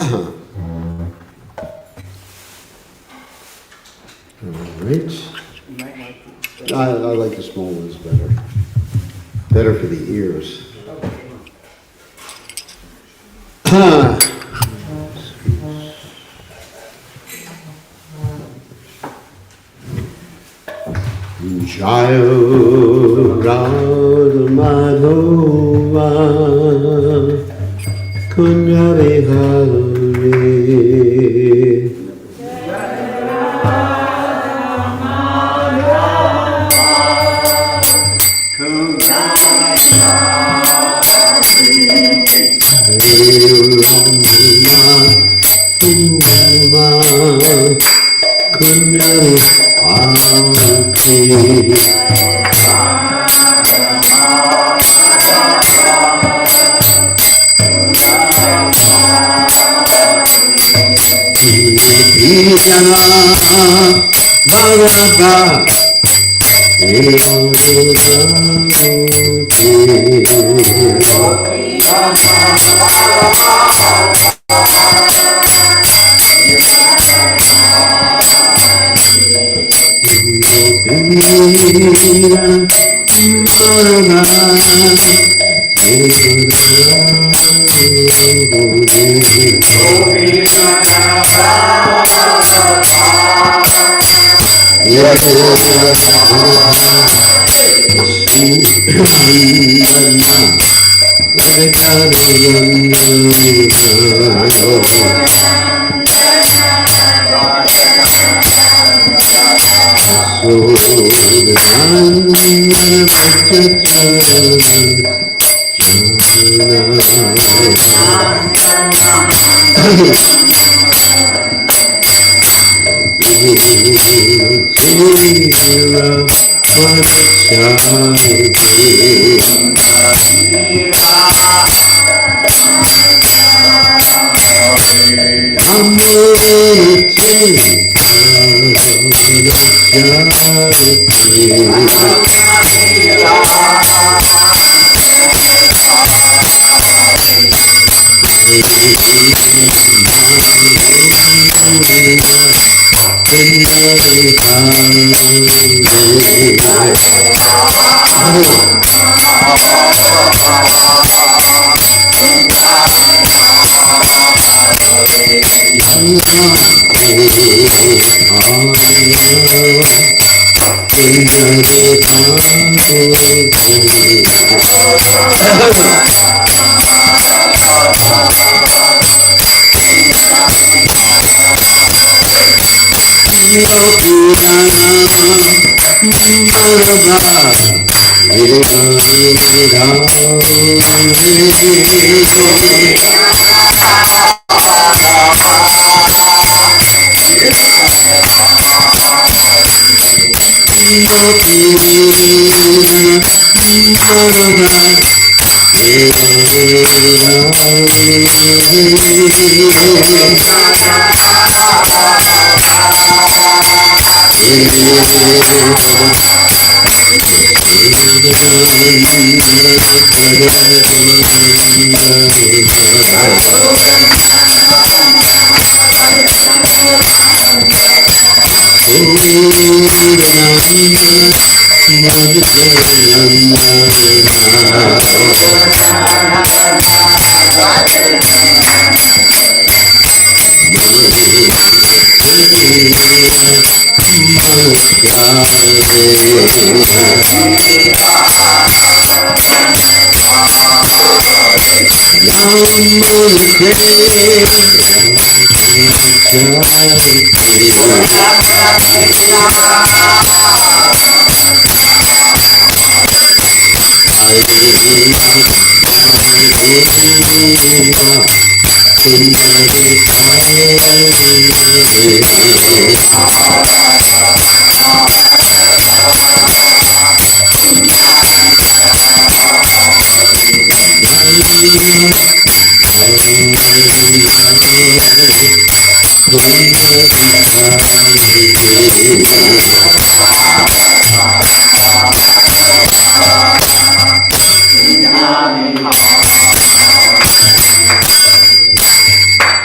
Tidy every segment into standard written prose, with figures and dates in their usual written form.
Right. I like the small ones better. Better for the ears. Jaya Radha Madhova Kunya Vihari.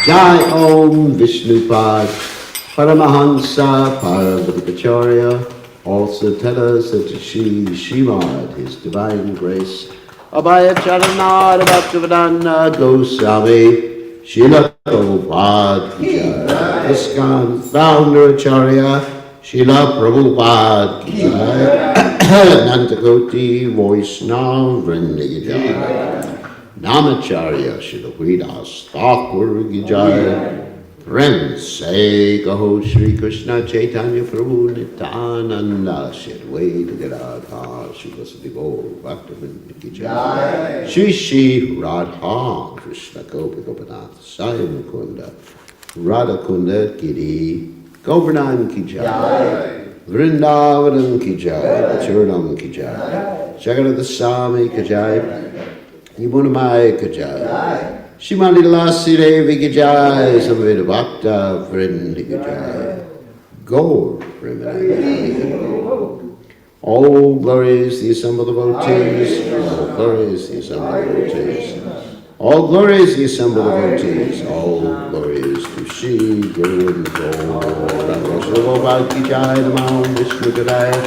Jai Om Vishnupad Paramahansa Paramahansa also tell us that Srimad, His Divine Grace, Abhaya Charanad Bhaktivedanta Goswami, Srila Prabhupada Ki Jai, ISKCON Founder Acharya, Srila Prabhupada Ki Jai, Nantakoti Vaishnava Vrinda Ki Jai, Namacharya Srila Hridas Thakur Ki Jai, Friends, say, Gaho Shri Krishna Chaitanya Prabhu Nityananda Shadwaita Gadadha Shri Vasudeva Bhaktivinoda Ki Jai Shri Shri Radha Krishna Gopi Gopinath Sai Mukunda Radha Kunda Giri Govardhan Ki Jai Vrindavan Ki Jai Charanam Ki Jai Jagannath Swami Ki Jai Yamunamai Ki Jai Shrimati Lassi Devi Ki Jai, Samveda Bhakta Vrinda Ki Jai, Gaur Premanandi. All glories the assembled devotees, all glories the assembled devotees, all glories the assembled devotees, all glories to Shri Guru and Gaur. Rameshwara Ki Jai, Namo Vishnu Gadaya,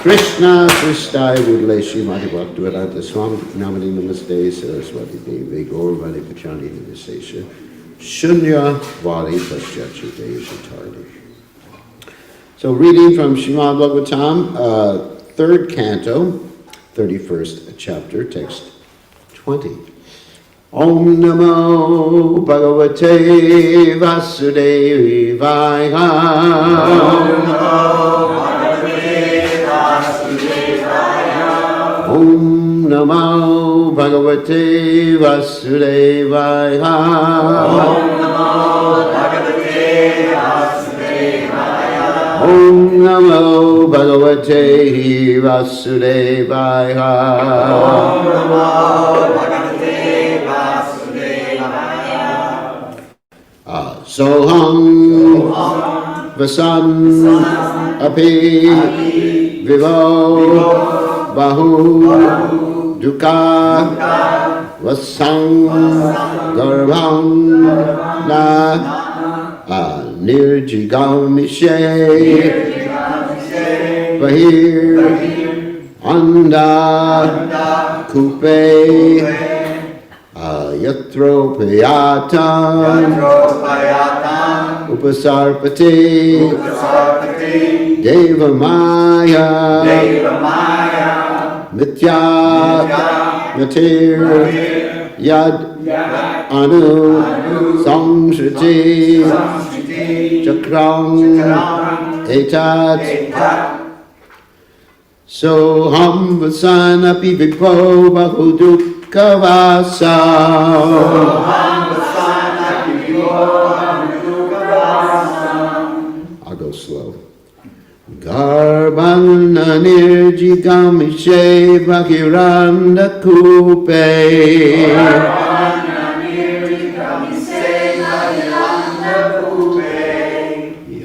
Krishna Kristai Budle Srimati Bhaktivedanta Swami Namani Namaste Saraswati Devi Gaurvani Pachani Nidesesha Shunya Vali Paschachite Shatardi. So reading from Srimad Bhagavatam, 3rd canto, 31st chapter, text 20. Om Namo Bhagavate Vasudevaya. Om Namo Bhagavate Vasudevaya. Om Namo Bhagavate Vasudevaya. Om Namo Bhagavate Vasudevaya. Soham Vasan Api Vivo Bahu Dukkha Vasang Garbham Na Nirjigamishe Bahir Anda Kupe Yatropayatam Upasarpati Devamaya Mithya Matir Yad Anu Samshriti Chakram Etat Soham Vasanapi Vipo Bahudukka Vasa. I'll go slow. Garbhana Nirjigamishe Bhakiranda Kupe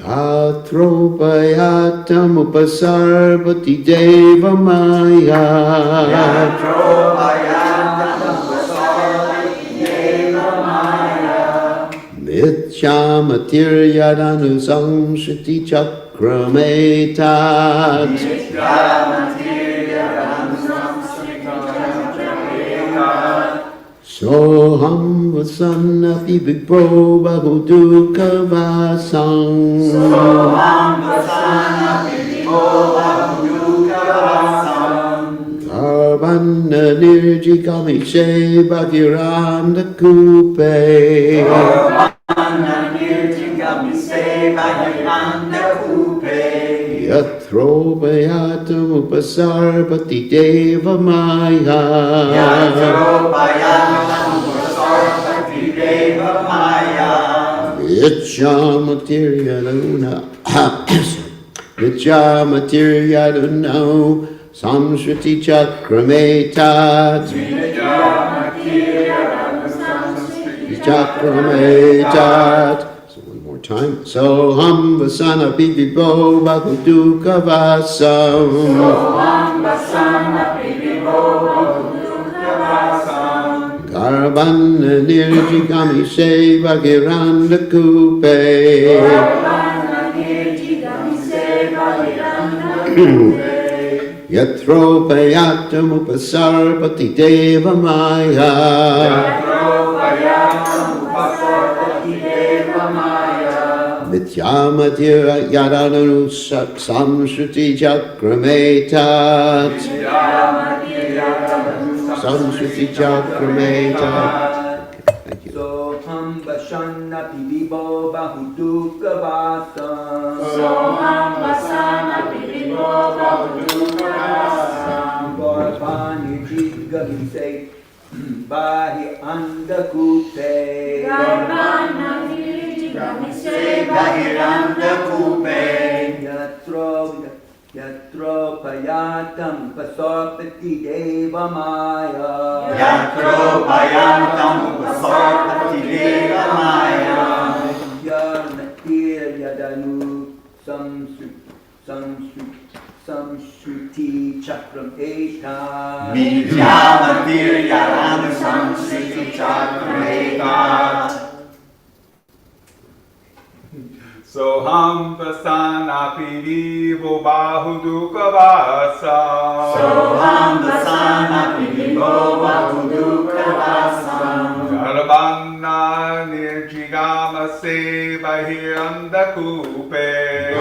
Yatropayatam Upasarpati Devamaya Mithyamatiriyadanusam Shriti Chakrametat Soham Vasanapi Vipro Bahudukka Vasang. Garbhana Nirjigamishe Bhakiranda Kupe Yatropayatam Upasarpati Devamaya Vichamatiriyaduna Samshriti Chakrametat Chakrametat. So one more time. Soham Vasana Pipipo Bhakudukka Vasam. Soham Vasana Pipipo Bhakudukka Vasam. Garbana nirjigami seva giranda kupe. Garbana nirjigami seva giranda kupe. Yatropayatam upasarpati deva maya. Yatropayatam upasarpati deva maya. Mityamatira yadananu samshruti chakrametat. Samshruti chakrametat. Thank you. Soham vasana pivibo bahuduka vasam. Soham vasana pivibo bahuduka vasam. Garbani jiggamise bahi andakupe. Garbana nirjigamishe bahirandhakupe. Yatro payatam pasarpati deva maya. Yatro payatam pasarpati deva maya. Yanatir yadanu samshruti chakram eta. Vidyamatir yadanu samshruti chakram eta. Soham vasana pivivo bahuduka vasam. Soham vasana pivivo bahuduka vasam. Garbana nirjigama seva hirandakupe.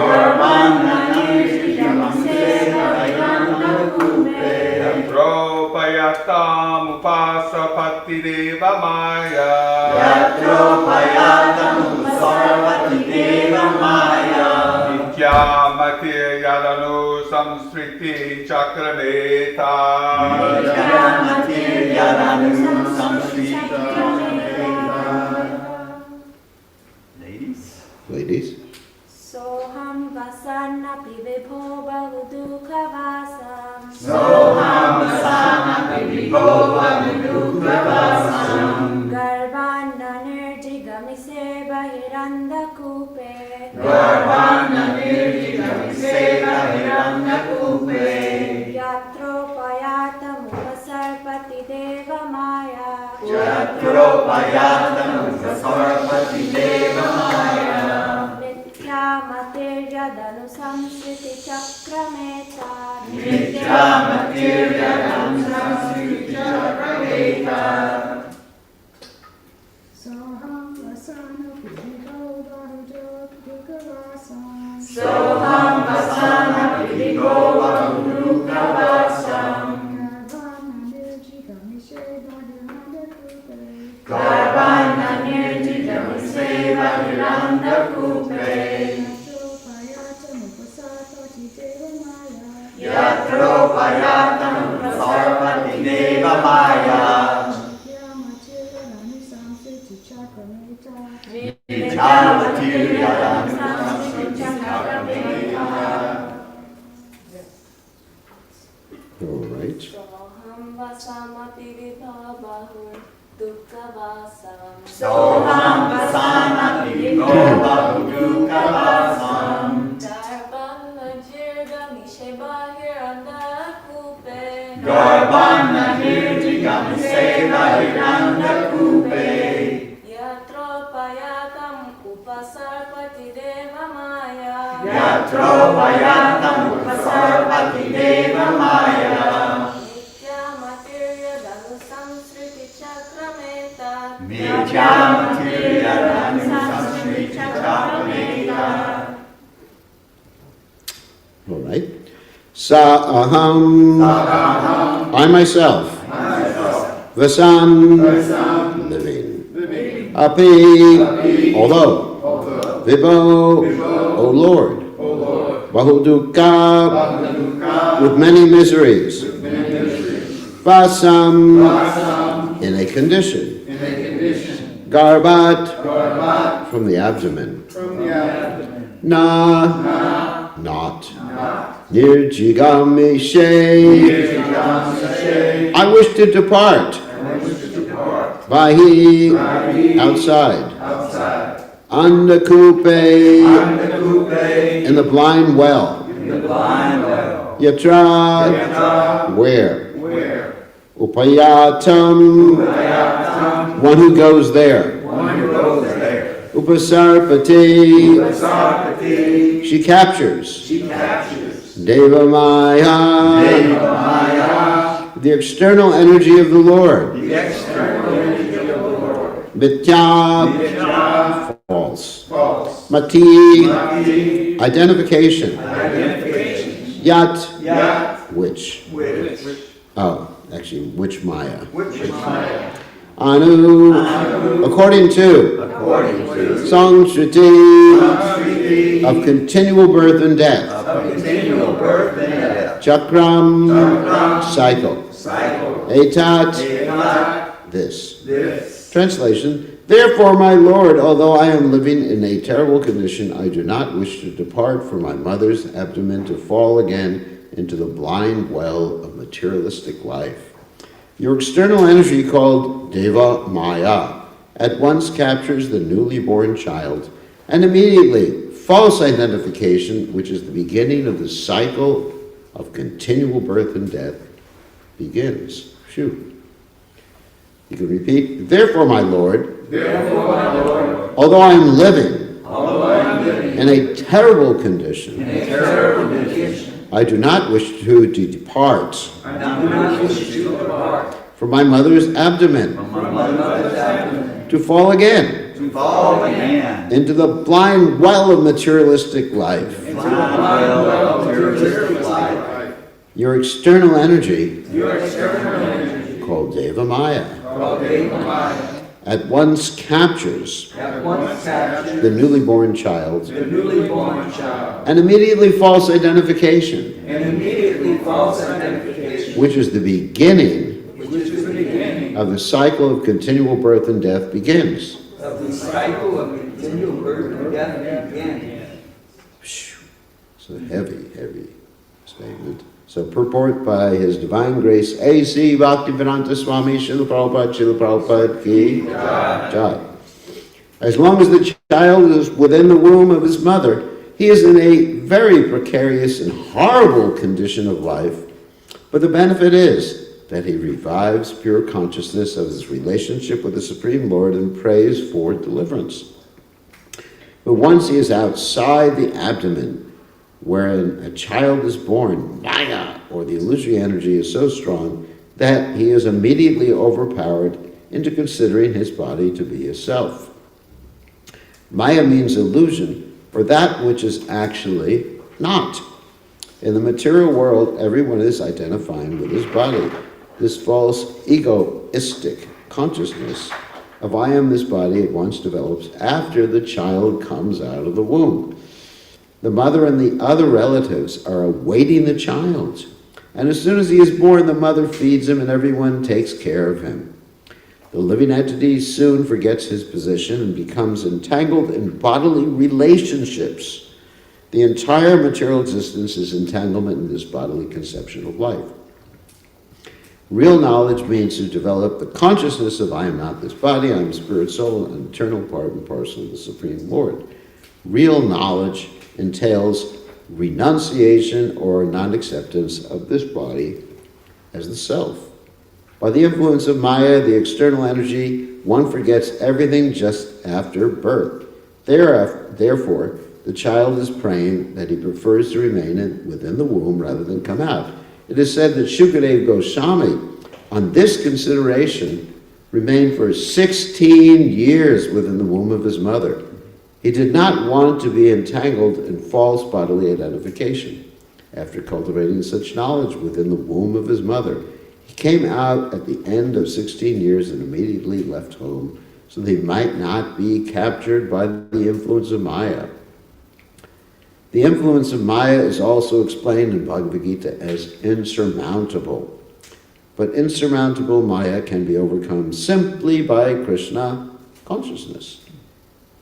Garbana nirjigama seva hirandakupe. Yatropayatam upasapati deva maya. Yatropayatam upasarpati deva maya. Vidyamatir yadanu samsriti chakrameta. Vidyamatir yadanu samsriti chakrameta. Ladies. Soham vasana pivibo bahuduka vasam. Soham vasana pivibo bahuduka vasam. Garbana nirjigamishe bahirandhakupe. Garbana nirjigamishe bahirandhakupe. Yatropayatam upasarpati deva maya. Yatropayatam upasarpati deva maya. Nityamatir yadanu samsriti chakrameta. Nityamatir yadanu samsriti chakrameta. Soham vasana pivibo bahuduka vasam. Soham vasana pivibo bahuduka vasam. Garbana nirjigamishe bahirandhakupe. Yatropayatam upasarpati deva maya. Vidyamatir yadanu samsriti chakrameta. All right. Soham vasana pivibo bahuduka vasam. Soham vasana pivibo bahuduka vasam. Garbana nirjigamishe bahirandhakupe. Garbana nirjigamishe bahirandhakupe. Yatropayatam upasarpati deva maya. Yatropayatam upasarpati deva maya. Nityamatir yadanu samsriti chakrameta. Vidyamatir yadanu samsriti chakrameta. All right. Sa aham. I myself. Vasan. Living. Api. Although. Vibo. O Lord. Bahuduka. With many miseries. Vasam. In a condition. Garbat. From the abdomen. Na. Not. Nirjigami I wish to depart. Vahi. Outside. Andakupe. In the blind well. Yatra. Where? Upayatam. One who goes there. One who goes there. Upasarpati. Sarpati. She captures. She captures. Deva Maya. Deva Maya. The external energy of the Lord. The external energy of the Lord. Mitya. Vidya. False. False. Mati. Mati. Identification. Identification. Yat. Yat. Which. Which. Oh, actually, which Maya? Which Maya. Anu. Anu. According to. According to. Samshriti. Samskriti. Of continual birth and death. Of continual birth and death. Chakram. Chakram. Cycle. Cycle. Etat. Etat. This. This. Translation. Therefore, my Lord, although I am living in a terrible condition, I do not wish to depart from my mother's abdomen to fall again into the blind well of materialistic life. Your external energy, called Deva Maya, at once captures the newly born child, and immediately false identification, which is the beginning of the cycle of continual birth and death, begins. Phew. You can repeat. Therefore, my Lord, although I am living in a terrible condition, I do not wish to depart from my mother's abdomen to fall again into the blind well of materialistic life. Your external energy, called Deva Maya, at once captures the newly born child, and immediately false identification, which is the beginning of the cycle of continual birth and death begins. So heavy statement. So purport by His Divine Grace A.C. Bhaktivedanta Swami Srila Prabhupada Ki Jai. As long as the child is within the womb of his mother, he is in a very precarious and horrible condition of life, but the benefit is that he revives pure consciousness of his relationship with the Supreme Lord and prays for deliverance. But once he is outside the abdomen, wherein a child is born, Maya, or the illusory energy, is so strong that he is immediately overpowered into considering his body to be a self. Maya means illusion, or that which is actually not. In the material world, everyone is identifying with his body. This false egoistic consciousness of I am this body at once develops after the child comes out of the womb. The mother and the other relatives are awaiting the child, and as soon as he is born, the mother feeds him and everyone takes care of him. The living entity soon forgets his position and becomes entangled in bodily relationships. The entire material existence is entanglement in this bodily conception of life. Real knowledge means to develop the consciousness of I am not this body, I am spirit, soul, and eternal part and parcel of the Supreme Lord. Real knowledge entails renunciation or non-acceptance of this body as the self. By the influence of Maya, the external energy, one forgets everything just after birth. Therefore, the child is praying that he prefers to remain within the womb rather than come out. It is said that Shukadeva Goswami, on this consideration, remained for 16 years within the womb of his mother. He did not want to be entangled in false bodily identification. After cultivating such knowledge within the womb of his mother, he came out at the end of 16 years and immediately left home so that he might not be captured by the influence of Maya. The influence of Maya is also explained in Bhagavad Gita as insurmountable. But insurmountable Maya can be overcome simply by Krishna consciousness.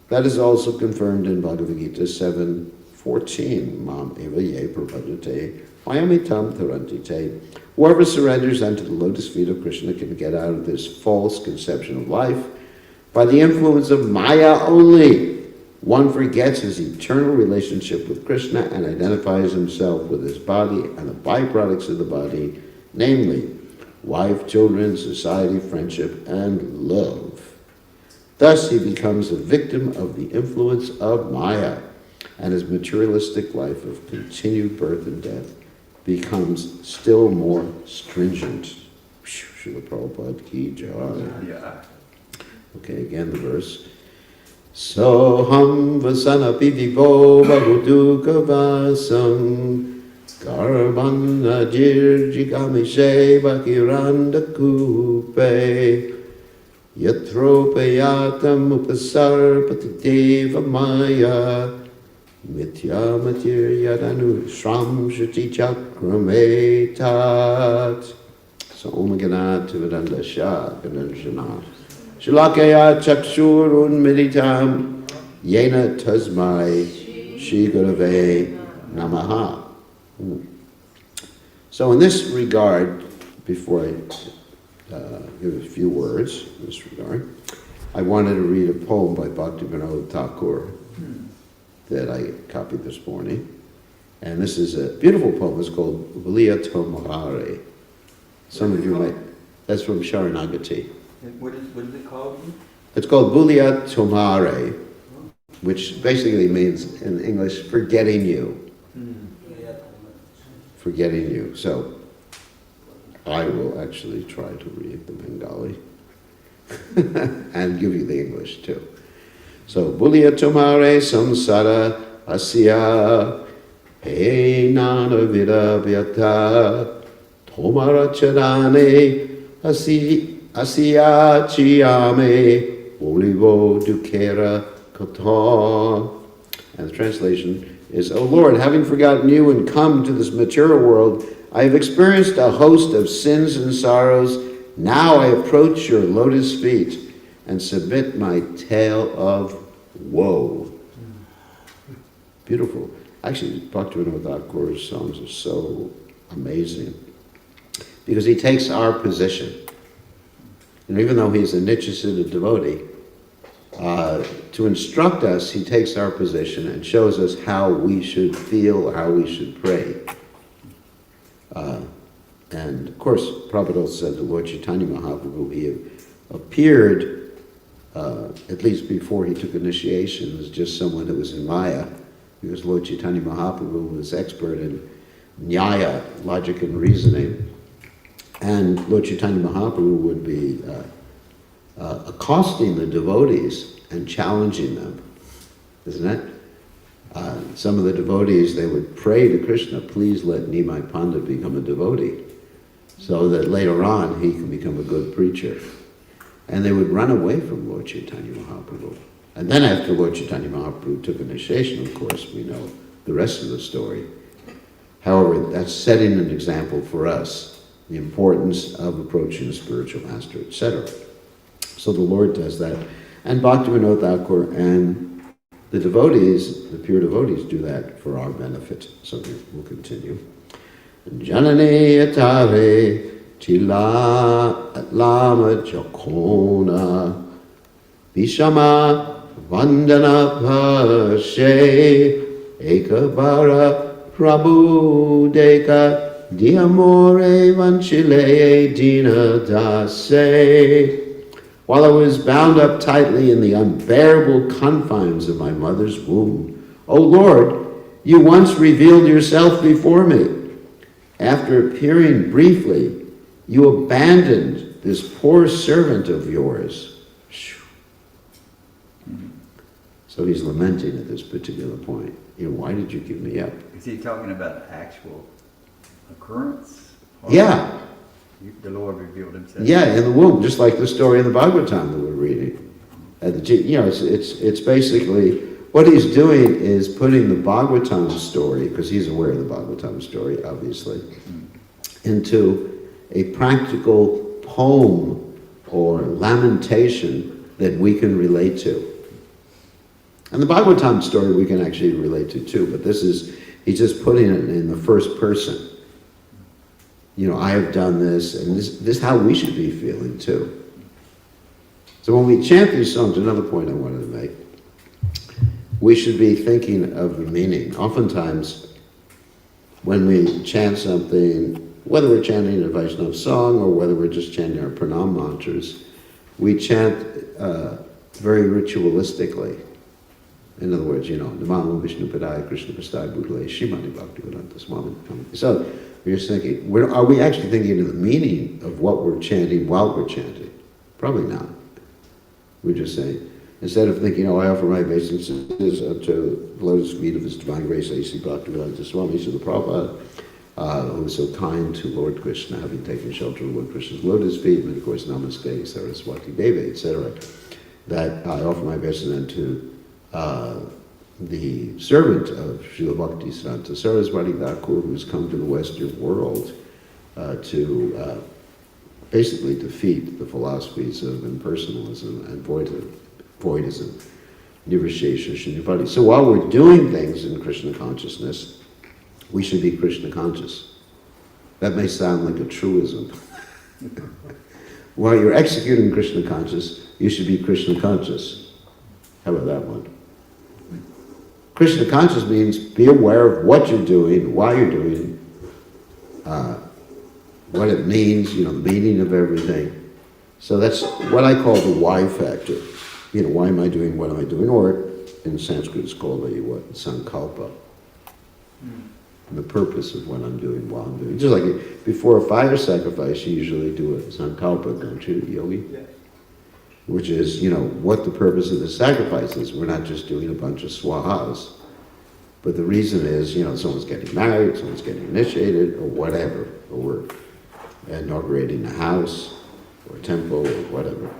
That is also confirmed in Bhagavad Gita 7:14. Mam eva ye prabhajate mayamitam taranti te. Whoever surrenders unto the lotus feet of Krishna can get out of this false conception of life. By the influence of Maya only, one forgets his eternal relationship with Krishna and identifies himself with his body and the byproducts of the body, namely wife, children, society, friendship, and love. Thus he becomes a victim of the influence of Maya, and his materialistic life of continued birth and death becomes still more stringent. Srila Prabhupada ki jai. Yeah. Okay, again the verse. Soham vasanapi vivo bhaguduka vasam garbana jirjigamishe bhakiranda kupe yatropayatam upasarpati deva maya Mithya Yadanu Shram Shruti Chakrametat. So Om Ganat Vedanta Shah Gananjana Shalakaya Chakshurun Meditam Yena Tasmai Shri Gurave Namaha. So in this regard, before I give a few words in this regard, I wanted to read a poem by Bhaktivinoda Thakur that I copied this morning. And this is a beautiful poem. It's called Bulia Tomare. Some of you might, that's from Sharanagati. What is it called? It's called Bulia Tomare, which basically means in English, forgetting you. Forgetting you. So I will actually try to read the Bengali and give you the English too. So, Bulia Tomare Samsara Asya He Nana Vida Vyata Tomara Charane Asya Chiyame Olivo Dukera Kata. And the translation is, O Lord, having forgotten you and come to this material world, I have experienced a host of sins and sorrows. Now I approach your lotus feet and submit my tale of woe. Beautiful. Actually, Bhaktivinoda Thakur's songs are so amazing because he takes our position. And even though he's a Nityasiddha devotee, to instruct us, he takes our position and shows us how we should feel, how we should pray. And of course, Prabhupada also said the Lord Chaitanya Mahaprabhu, he appeared at least before he took initiation, as just someone who was in Maya, because Lord Chaitanya Mahaprabhu was expert in Nyaya, logic and reasoning. And Lord Chaitanya Mahaprabhu would be accosting the devotees and challenging them, isn't it? Some of the devotees, they would pray to Krishna, please let Nimai Pandit become a devotee, so that later on he can become a good preacher. And they would run away from Lord Chaitanya Mahaprabhu. And then after Lord Chaitanya Mahaprabhu took initiation, of course, we know the rest of the story. However, that's setting an example for us, the importance of approaching a spiritual master, etc. So the Lord does that. And Bhaktivinoda Thakur and the devotees, the pure devotees, do that for our benefit. So we'll continue. Janane atare Chila Lama Jokona Vishama Vandana Pashe Ekabara Prabhu Deka Diamore Vanchile Dina Dase. While I was bound up tightly in the unbearable confines of my mother's womb, O Lord, you once revealed yourself before me. After appearing briefly, you abandoned this poor servant of yours. So he's lamenting at this particular point. Why did you give me up? Is he talking about an actual occurrence? Or Yeah. The Lord revealed himself? Yeah, in the womb, just like the story in the Bhagavatam that we're reading. It's basically, what he's doing is putting the Bhagavatam story, because he's aware of the Bhagavatam story, obviously, into a practical poem or lamentation that we can relate to. And the Bhagavatam story we can actually relate to too, but he's just putting it in the first person. I have done this, and this is how we should be feeling too. So when we chant these songs, another point I wanted to make, we should be thinking of the meaning. Oftentimes, when we chant something, whether we're chanting a Vaishnava song or whether we're just chanting our pranam mantras, we chant very ritualistically. In other words, Namo Vishnu Padaya Krishna Prasthaya Bhutale Shrimati Bhaktivedanta Swami. So we're just thinking, are we actually thinking of the meaning of what we're chanting while we're chanting? Probably not. We're just saying, instead of thinking, I offer my obeisances to the lotus feet of His Divine Grace A.C. Bhaktivedanta Swami Srila Prabhupada, who was so kind to Lord Krishna, having taken shelter of Lord Krishna's lotus feet, and of course Namaste, Saraswati Devi, etc., that I offer my obeisance to the servant of Srila Bhakti Siddhanta Saraswati Thakur, who's come to the Western world to basically defeat the philosophies of impersonalism and voidism, nirvishesha, shunyavadi. So while we're doing things in Krishna consciousness, we should be Krishna conscious. That may sound like a truism. While you're executing Krishna conscious, you should be Krishna conscious. How about that one? Krishna conscious means be aware of what you're doing, why you're doing, what it means, the meaning of everything. So that's what I call the why factor. Why am I doing what am I doing? Or in Sanskrit it's called the sankalpa. The purpose of what I'm doing while I'm doing. Just like before a fire sacrifice, you usually do a sankalpa, don't you, Yogi? Yes. Which is, what the purpose of the sacrifice is. We're not just doing a bunch of swahas. But the reason is, someone's getting married, someone's getting initiated, or whatever. Or we're inaugurating a house, or a temple, or whatever.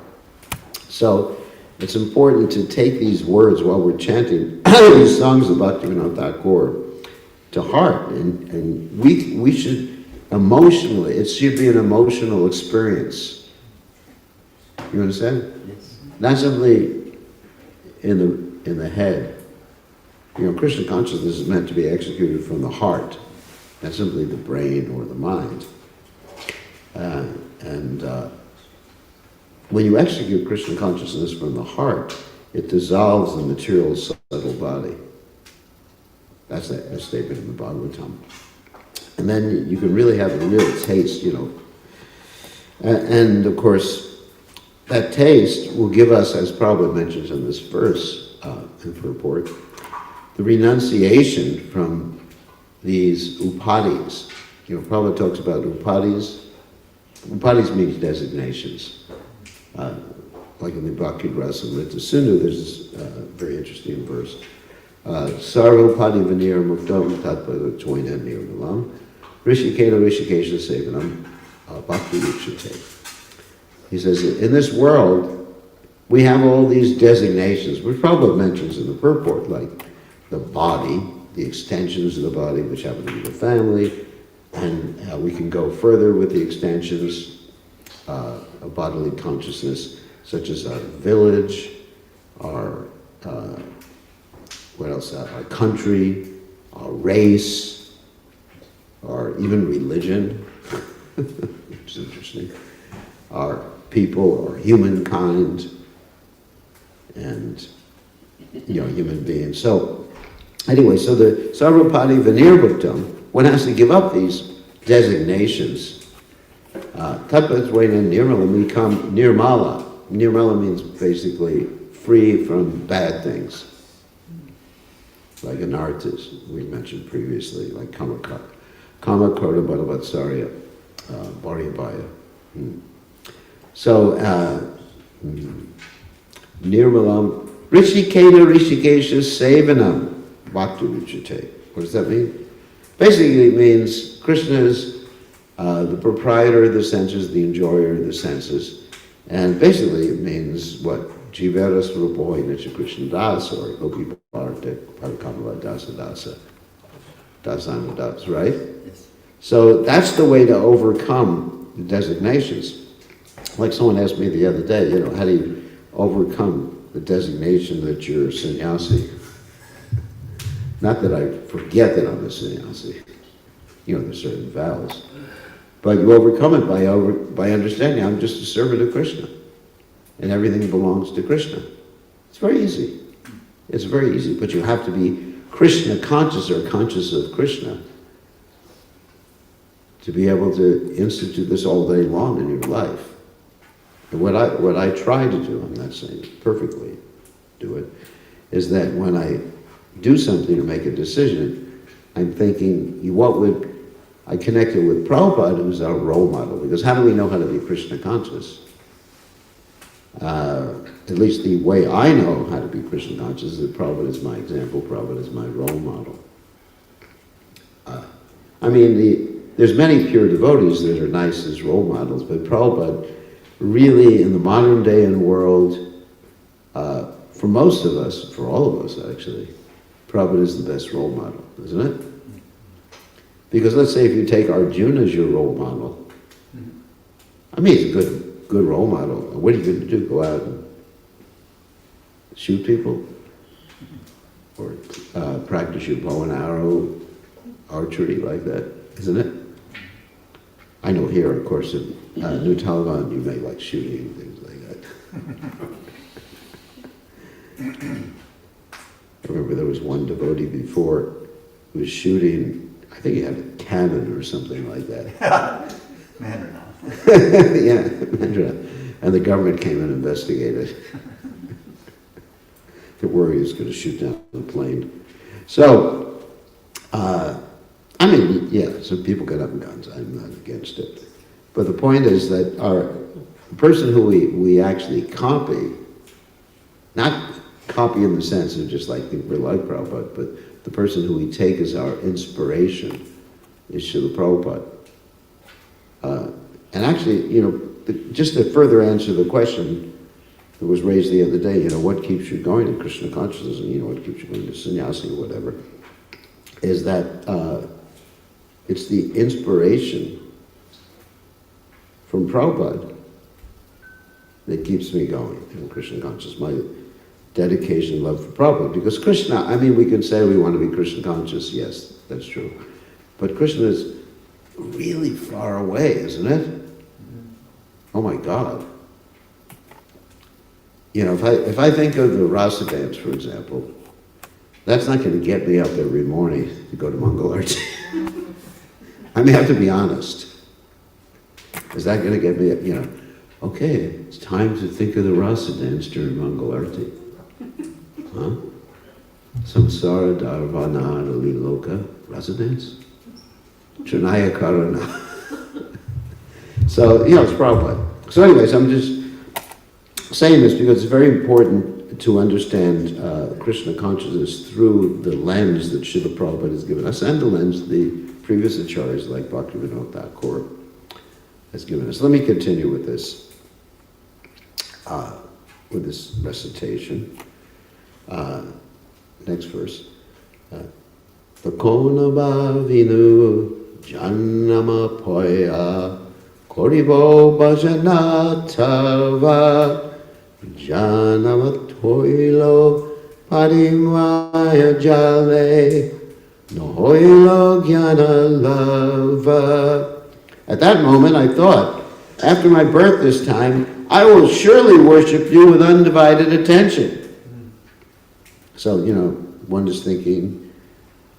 So, it's important to take these words while we're chanting these songs of Bhaktivinoda Thakur to heart. And we should emotionally, it should be an emotional experience. You understand? Yes. Not simply in the head. Krishna consciousness is meant to be executed from the heart, not simply the brain or the mind. When you execute Krishna consciousness from the heart, it dissolves the material subtle body. That's a statement in the Bhagavatam. And then you can really have a real taste, And of course, that taste will give us, as Prabhupada mentions in this verse in purport, the renunciation from these upadis. Prabhupada talks about upadis. Upadis means designations. Like in the Bhakti Rasamrita Sindhu, there's this very interesting verse. Sarva upadi vanir muktam tatpada twaina nirmalam rishiketa rishikesha sevanam bhakti rikshate. He says that in this world, we have all these designations, which Prabhupada mentions in the purport, like the body, the extensions of the body, which happen to be the family, and we can go further with the extensions of bodily consciousness, such as our village, our our country, our race, or even religion, which is interesting, our people, or humankind, and human beings. So anyway, so the Sarvapadi Vinirvuktam, one has to give up these designations. Tatvadvena Nirmala, we become Nirmala. Nirmala means basically free from bad things. Like an artist, we mentioned previously, like Kamakara Bhadavatsarya, Bharyabhaya. So, Nirmalam, Rishiketa Rishikesha Sevanam, Bhakti Ruchate. What does that mean? Basically, it means Krishna is the proprietor of the senses, the enjoyer of the senses. And basically, it means what? Jiveras Rupohi Nicha Krishna Das, or Gopi Bhartek Parakamala Dasa Dasa. Dasana Das, right? Yes. So that's the way to overcome the designations. Like someone asked me the other day, how do you overcome the designation that you're a sannyasi? Not that I forget that I'm a sannyasi. There's certain vows. But you overcome it by understanding I'm just a servant of Krishna. And everything belongs to Krishna. It's very easy. It's very easy. But you have to be Krishna conscious, or conscious of Krishna, to be able to institute this all day long in your life. And what I try to do, I'm not saying perfectly do it, is that when I do something or make a decision, I'm thinking, I connect it with Prabhupada, who's our role model, because how do we know how to be Krishna conscious? At least the way I know how to be Krishna conscious is that Prabhupada is my example, Prabhupada is my role model. There's many pure devotees that are nice as role models, but Prabhupada really, in the modern day and world, for most of us, for all of us actually, Prabhupada is the best role model, isn't it? Because let's say if you take Arjuna as your role model, he's a good role model. What are you going to do? Go out and shoot people? Or practice your bow and arrow archery like that, isn't it? I know here, of course, in New Taliban, you may like shooting and things like that. I remember there was one devotee before who was shooting, I think he had a cannon or something like that. Mandrina. Yeah, Mandra. And the government came and investigated. They were he was going to shoot down the plane. So, so people get up in guns. I'm not against it. But the point is that the person who we actually copy, not copy in the sense of just like think we're like Prabhupada, but the person who we take as our inspiration is Srila Prabhupada. And actually, just to further answer the question that was raised the other day, what keeps you going in Krishna consciousness, and what keeps you going to sannyasi or whatever, is that it's the inspiration from Prabhupada that keeps me going in Krishna consciousness, my dedication, love for Prabhupada. Because Krishna, we can say we want to be Krishna conscious, yes, that's true. But Krishna is really far away, isn't it? Oh my God. If I think of the rasa dance, for example, that's not going to get me up every morning to go to Mangal Arti. I have to be honest. Is that going to get me, okay, it's time to think of the rasa dance during Mangal Arti. Huh? Samsara Dharvana Liloka rasa dance? Trinaya Karana. So, it's Prabhupada. So anyways, I'm just saying this because it's very important to understand Krishna consciousness through the lens that Srila Prabhupada has given us, and the lens the previous acharyas like Bhaktivinoda Thakur has given us. Let me continue with this recitation. Next verse. Takona bhavinu jannama poya koribo bhajana tava jannama toilo parimaya jale nohoilo jnana lava. At that moment I thought, after my birth this time, I will surely worship you with undivided attention. So, one is thinking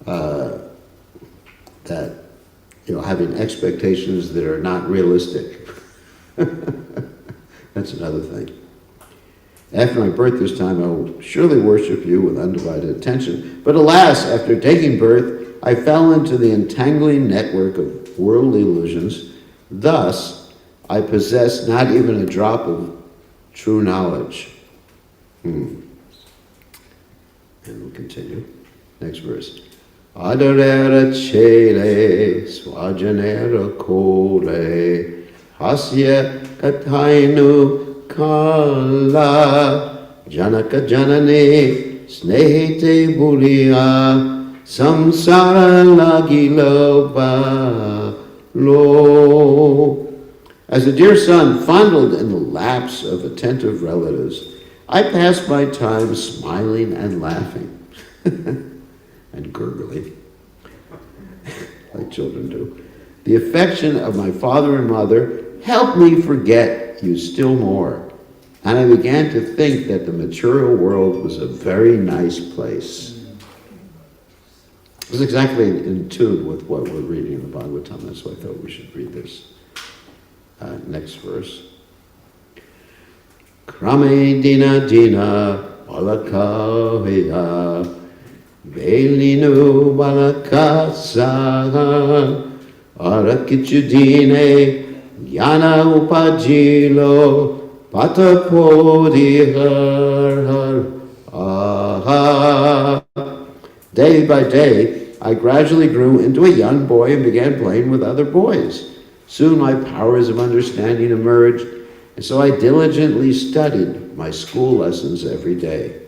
that, having expectations that are not realistic. That's another thing. After my birth this time, I will surely worship you with undivided attention. But alas, after taking birth, I fell into the entangling network of worldly illusions. Thus, I possess not even a drop of true knowledge. And we'll continue. Next verse. Adarera chele swajanera kore hasya katainu kala janaka janane snehite buliya samsara lagilo ba lo. As a dear son fondled in the laps of attentive relatives, I pass my time smiling and laughing and gurgling, like children do. The affection of my father and mother helped me forget you still more, and I began to think that the material world was a very nice place. It was exactly in tune with what we're reading in the Bhagavatam, that's why I thought we should read this. Next verse. Krame dina dina balakaya Velinu balakasa Arakichudine Yana upajilo Patapodi har har Day by day, I gradually grew into a young boy and began playing with other boys. Soon my powers of understanding emerged, and so I diligently studied my school lessons every day.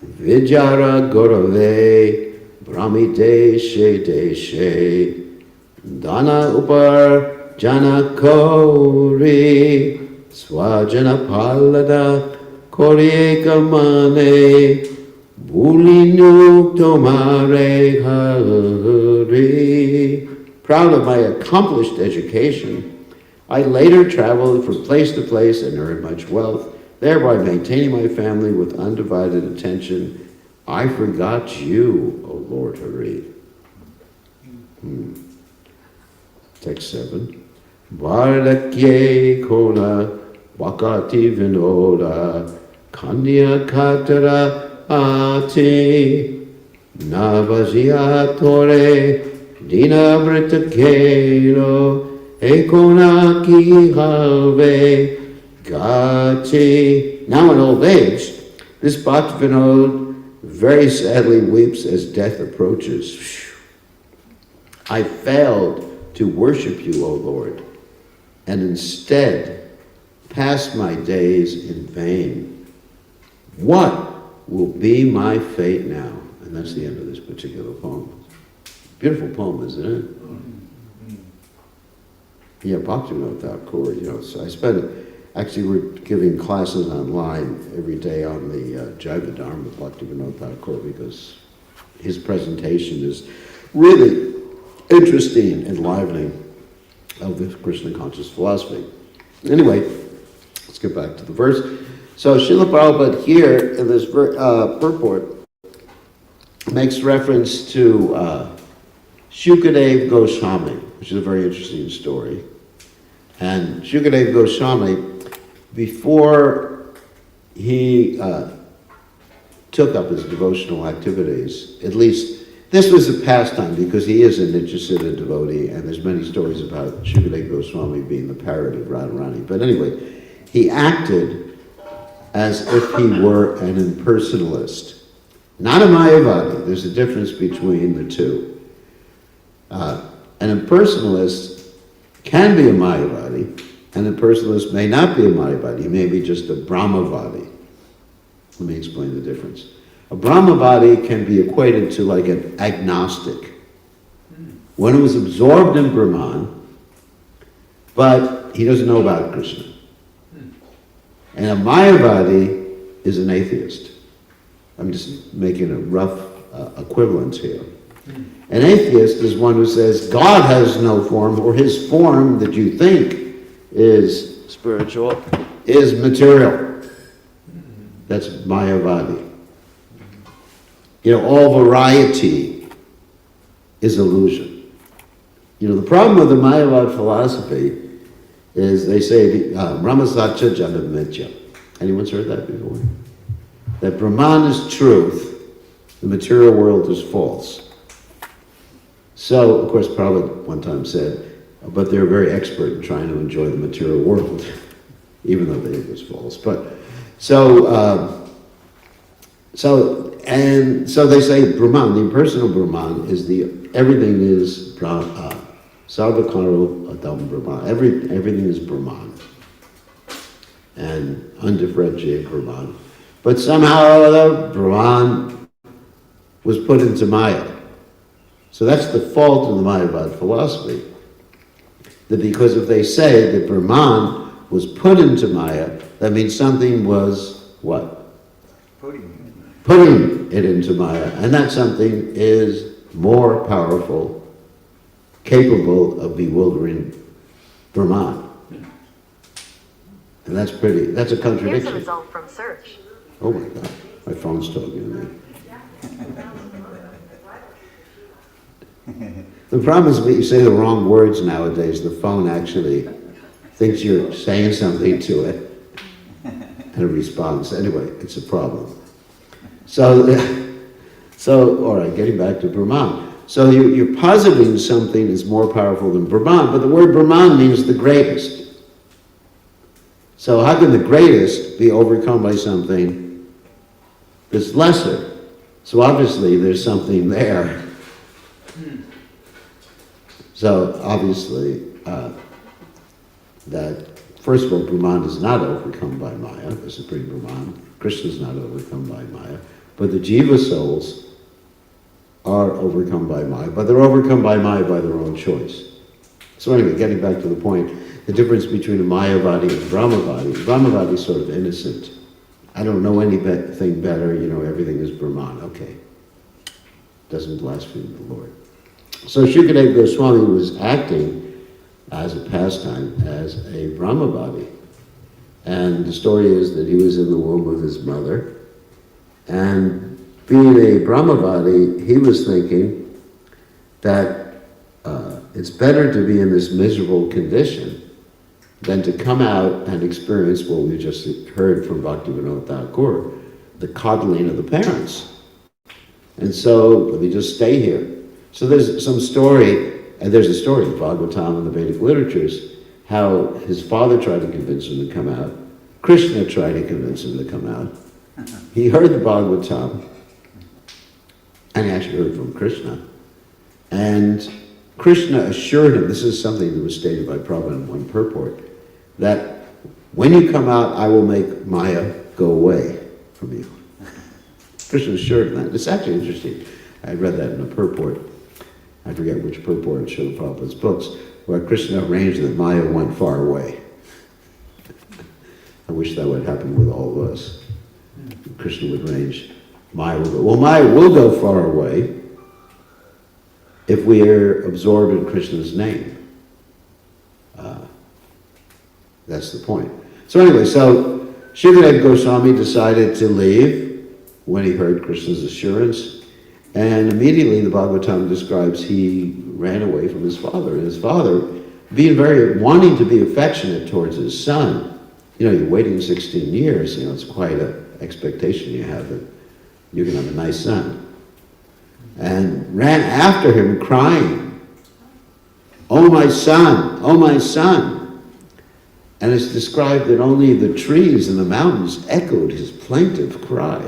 Vijara Gorave Brahmide She Deshe Dana Upar Jana Kori Swajana Palada Korieka Mane Bulinu Tomare Hari. Proud of my accomplished education, I later traveled from place to place and earned much wealth, thereby maintaining my family with undivided attention. I forgot you, O Lord Hari. Text 7. Vardakye Kona Vakati Vinoda Kanya Katara Ati Navajia Tore Dina Britakelo Ekona Ki Have Gati. Now in old age, this Bhakti Vinod very sadly weeps as death approaches. I failed to worship you, O Lord, and instead passed my days in vain. What will be my fate now? And that's the end of this particular poem. Beautiful poem, isn't it? Yeah, Bhaktivinoda Thakur, so I actually we're giving classes online every day on the Jaiva Dharma of Bhaktivinoda Thakur because his presentation is really interesting, enlivening of the Krishna conscious philosophy. Anyway, let's get back to the verse. So Srila Prabhupada here in this purport makes reference to Shukadev Goswami, which is a very interesting story. And Shukadev Goswami, before he took up his devotional activities, at least this was a pastime because he is a Nityasiddha devotee, and there's many stories about Shukadev Goswami being the parrot of Radharani. But anyway, he acted as if he were an impersonalist, not a Mayavadi. There's a difference between the two. An impersonalist can be a Mayavadi, and a impersonalist may not be a Mayavadi. He may be just a Brahmavadi. Let me explain the difference. A Brahmavadi can be equated to like an agnostic. One who is absorbed in Brahman, but he doesn't know about Krishna. And a Mayavadi is an atheist. I'm just making a rough equivalence here. An atheist is one who says God has no form, or his form that you think is spiritual is material. That's Mayavadi. All variety is illusion. The problem with the Mayavad philosophy is they say Brahmasatya Janam Mitya. Anyone's heard that before? That Brahman is truth, the material world is false. So, of course, Prabhupada one time said, but they're very expert in trying to enjoy the material world, even though they think it was false. But so they say Brahman, the impersonal Brahman, is everything is Sarvakaru Adam Brahman. Everything is Brahman. And undifferentiated Brahman. But somehow or other, Brahman was put into Maya. So that's the fault of the Mayavad philosophy. That because if they say that Brahman was put into Maya, that means something was what? Putting it into Maya. And that something is more powerful, capable of bewildering Brahman. And that's a contradiction. Here's a result from search. Oh my God, my phone's talking to me. The problem is when you say the wrong words nowadays, the phone actually thinks you're saying something to it. and a response. Anyway, it's a problem. So, all right, getting back to Brahman. So you're positing something is more powerful than Brahman, but the word Brahman means the greatest. So how can the greatest be overcome by something that's lesser? So obviously there's something there. So obviously that, first of all, Brahman is not overcome by Maya, the Supreme Brahman. Krishna is not overcome by Maya. But the Jiva souls are overcome by Maya, but they're overcome by Maya by their own choice. So anyway, getting back to the point, the difference between a Mayavadi and a Brahmavadi. Brahmavadi is sort of innocent. I don't know anything better, everything is Brahman. Okay. Doesn't blaspheme the Lord. So Shukadeva Goswami was acting as a pastime as a Brahmavadi. And the story is that he was in the womb of his mother, and being a Brahmavadi, he was thinking that it's better to be in this miserable condition than to come out and experience what we just heard from Bhaktivinoda Thakur, the coddling of the parents. And so, let me just stay here. So there's some story, and there's a story in Bhagavatam and the Vedic literatures, how his father tried to convince him to come out. Krishna tried to convince him to come out. He heard the Bhagavatam, and he actually heard from Krishna. And Krishna assured him, this is something that was stated by Prabhupada in one purport, that when you come out, I will make Maya go away from you. Krishna assured him that. It's actually interesting. I read that in a purport. I forget which purport in Srila Prabhupada's books, where Krishna arranged that Maya went far away. I wish that would happen with all of us. Krishna would arrange Maya will go. Well, Maya will go far away if we are absorbed in Krishna's name. That's the point. So anyway, so Shukadeva Goswami decided to leave when he heard Krishna's assurance, and immediately the Bhagavatam describes he ran away from his father, and his father, wanting to be affectionate towards his son. You're waiting 16 years, it's quite an expectation you have that you're going to have a nice son. And ran after him crying, "Oh my son, oh my son." And it's described that only the trees and the mountains echoed his plaintive cry.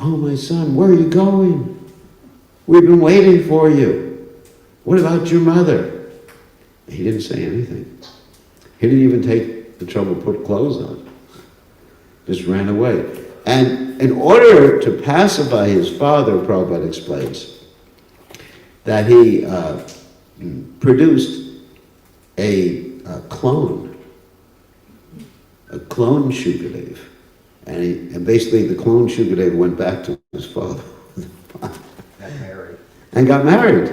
"Oh my son, where are you going? We've been waiting for you. What about your mother?" He didn't say anything. He didn't even take the trouble to put clothes on. Just ran away. And in order to pacify his father, Prabhupada explains that he produced a clone Shukadeva. And basically the clone Shukadeva went back to his father. Got married.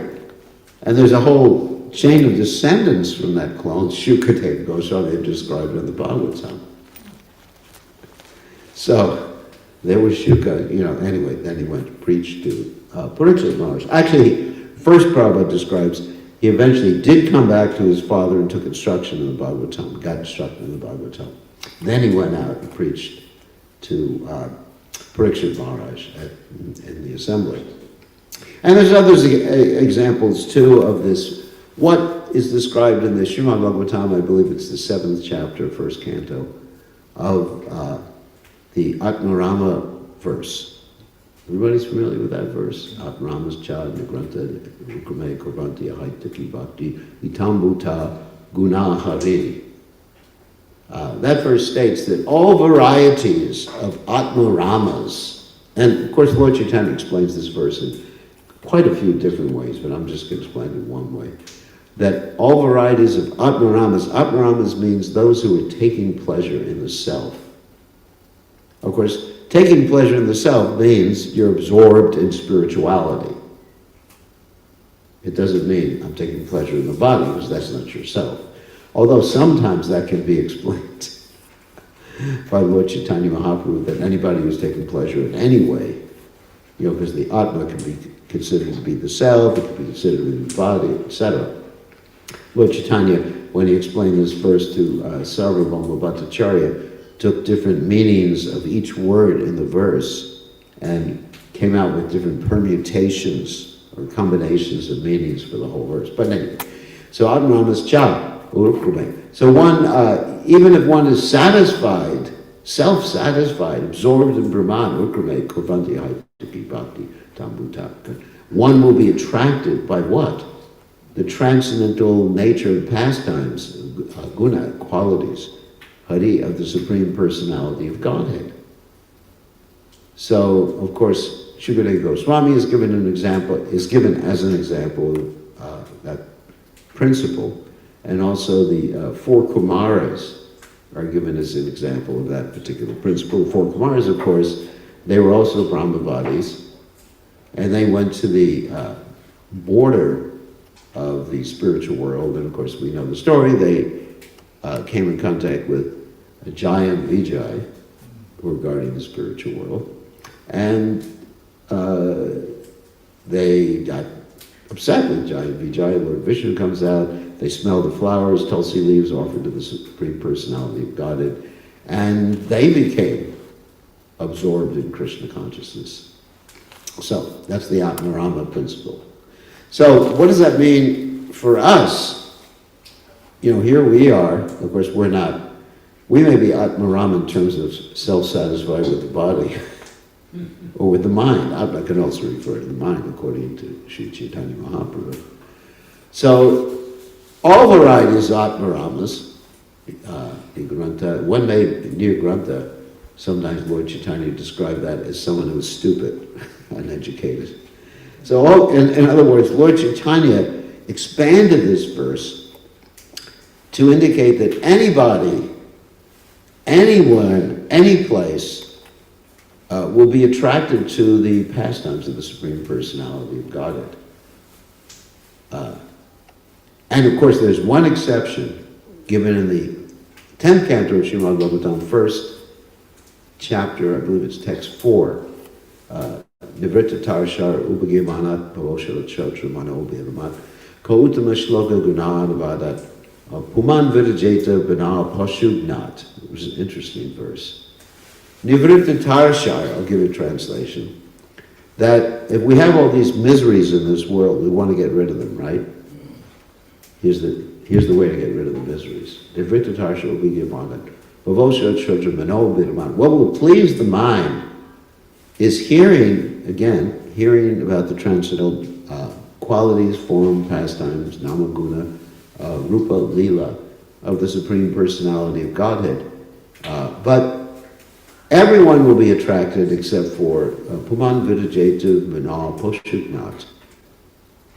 And there's a whole chain of descendants from that clone, Shukadeva Goswami, described in the Bhagavatam. So, there was Shuka, anyway, then he went to preach to Parikshit Maharaj. Actually, first Prabhupada describes, he eventually did come back to his father and took instruction in the Bhagavatam, got instruction in the Bhagavatam. Then he went out and preached to Parikshit Maharaj in the assembly. And there's other examples too of this. What is described in the Srimad Bhagavatam, I believe it's the 7th chapter, 1st canto, of the Atmarama verse. Everybody's familiar with that verse? Atmaramas cha nigranta rukrame kurvanti ahaitaki bhakti vitambuta gunahari. That verse states that all varieties of Atmaramas, and of course Lord Chaitanya explains this verse in quite a few different ways, but I'm just going to explain it one way, that all varieties of Atmaramas means those who are taking pleasure in the self. Of course, taking pleasure in the self means you're absorbed in spirituality. It doesn't mean I'm taking pleasure in the body, because that's not yourself. Although sometimes that can be explained by Lord Chaitanya Mahaprabhu, that anybody who's taking pleasure in any way, because the Atma can be considered to be the self, it can be considered to be the body, etc. Lord Chaitanya, when he explained this verse to Sarvabhauma Bhattacharya, took different meanings of each word in the verse and came out with different permutations or combinations of meanings for the whole verse. But anyway, so Atmaramas cha, urukrume. So one, even if one is satisfied, self-satisfied, absorbed in Brahman, urukrume, kurvanti haitaki bhakti tambutaka, one will be attracted by what? The transcendental nature of pastimes, guna, qualities, hari, of the Supreme Personality of Godhead. So, of course, Shukadeva Goswami is given as an example of that principle, and also the four Kumaras are given as an example of that particular principle. The four Kumaras, of course, they were also Brahmavadis, and they went to the border of the spiritual world, and of course we know the story. They came in contact with Jaya and Vijay, who were guarding the spiritual world, and they got upset with Jaya and Vijay. Lord Vishnu comes out, they smell the flowers, Tulsi leaves offered to the Supreme Personality of Godhead, and they became absorbed in Krishna consciousness. So that's the Atmarama principle. So what does that mean for us? You know, here we are, of course we may be Atmarama in terms of self-satisfied with the body or with the mind. I can also refer to the mind according to Sri Chaitanya Mahaprabhu. So all varieties of Atmaramas, one may, near Grantha, sometimes Lord Chaitanya described that as someone who was stupid, uneducated. So in other words, Lord Chaitanya expanded this verse to indicate that anybody, anyone, any place will be attracted to the pastimes of the Supreme Personality of Godhead. And of course there's one exception given in the 10th canto of Srimad Bhagavatam, first chapter, I believe it's text 4. Nivritta Tarshar Upagimanat Pavoshara Chatra Mano Bhiramat Kautama Shloka Gunanavadat Puman Vidajeta Bana Pashugnat. It was an interesting verse. Nivritta Tarshar, I'll give you a translation, that if we have all these miseries in this world, we want to get rid of them, right? Here's the way to get rid of the miseries. Nivritta Tarshar Upagimanat Pavoshara Chatra Mano Bhiramat. What will please the mind is hearing about the transcendental qualities, form, pastimes, namaguna, rupa, lila, of the Supreme Personality of Godhead. But everyone will be attracted except for puman vidajetu mana poshugnat.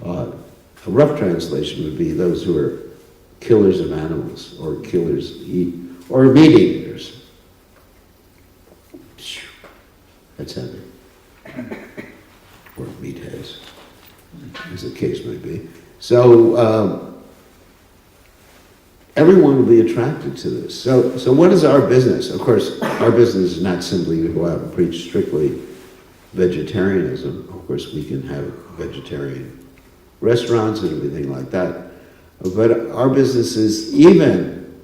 A rough translation would be those who are killers of animals, or or meat eaters. That's heavy. Or meatheads, as the case may be. So everyone will be attracted to this. So what is our business? Of course, our business is not simply to go out and preach strictly vegetarianism. Of course, we can have vegetarian restaurants and everything like that. But our business is even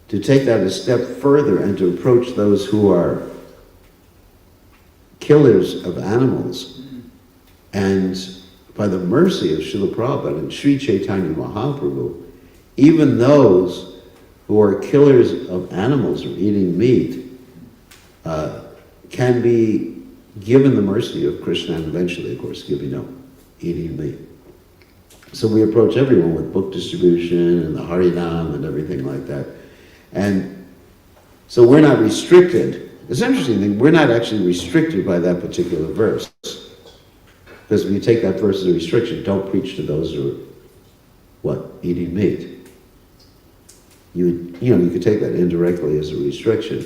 to take that a step further and to approach those who are killers of animals, and by the mercy of Srila Prabhupada and Sri Chaitanya Mahaprabhu, even those who are killers of animals or eating meat can be given the mercy of Krishna, and eventually, of course, giving up eating meat. So we approach everyone with book distribution and the Harinam and everything like that. And so we're not restricted. It's an interesting thing, we're not actually restricted by that particular verse. Because if you take that verse as a restriction, don't preach to those who are, eating meat. You could take that indirectly as a restriction.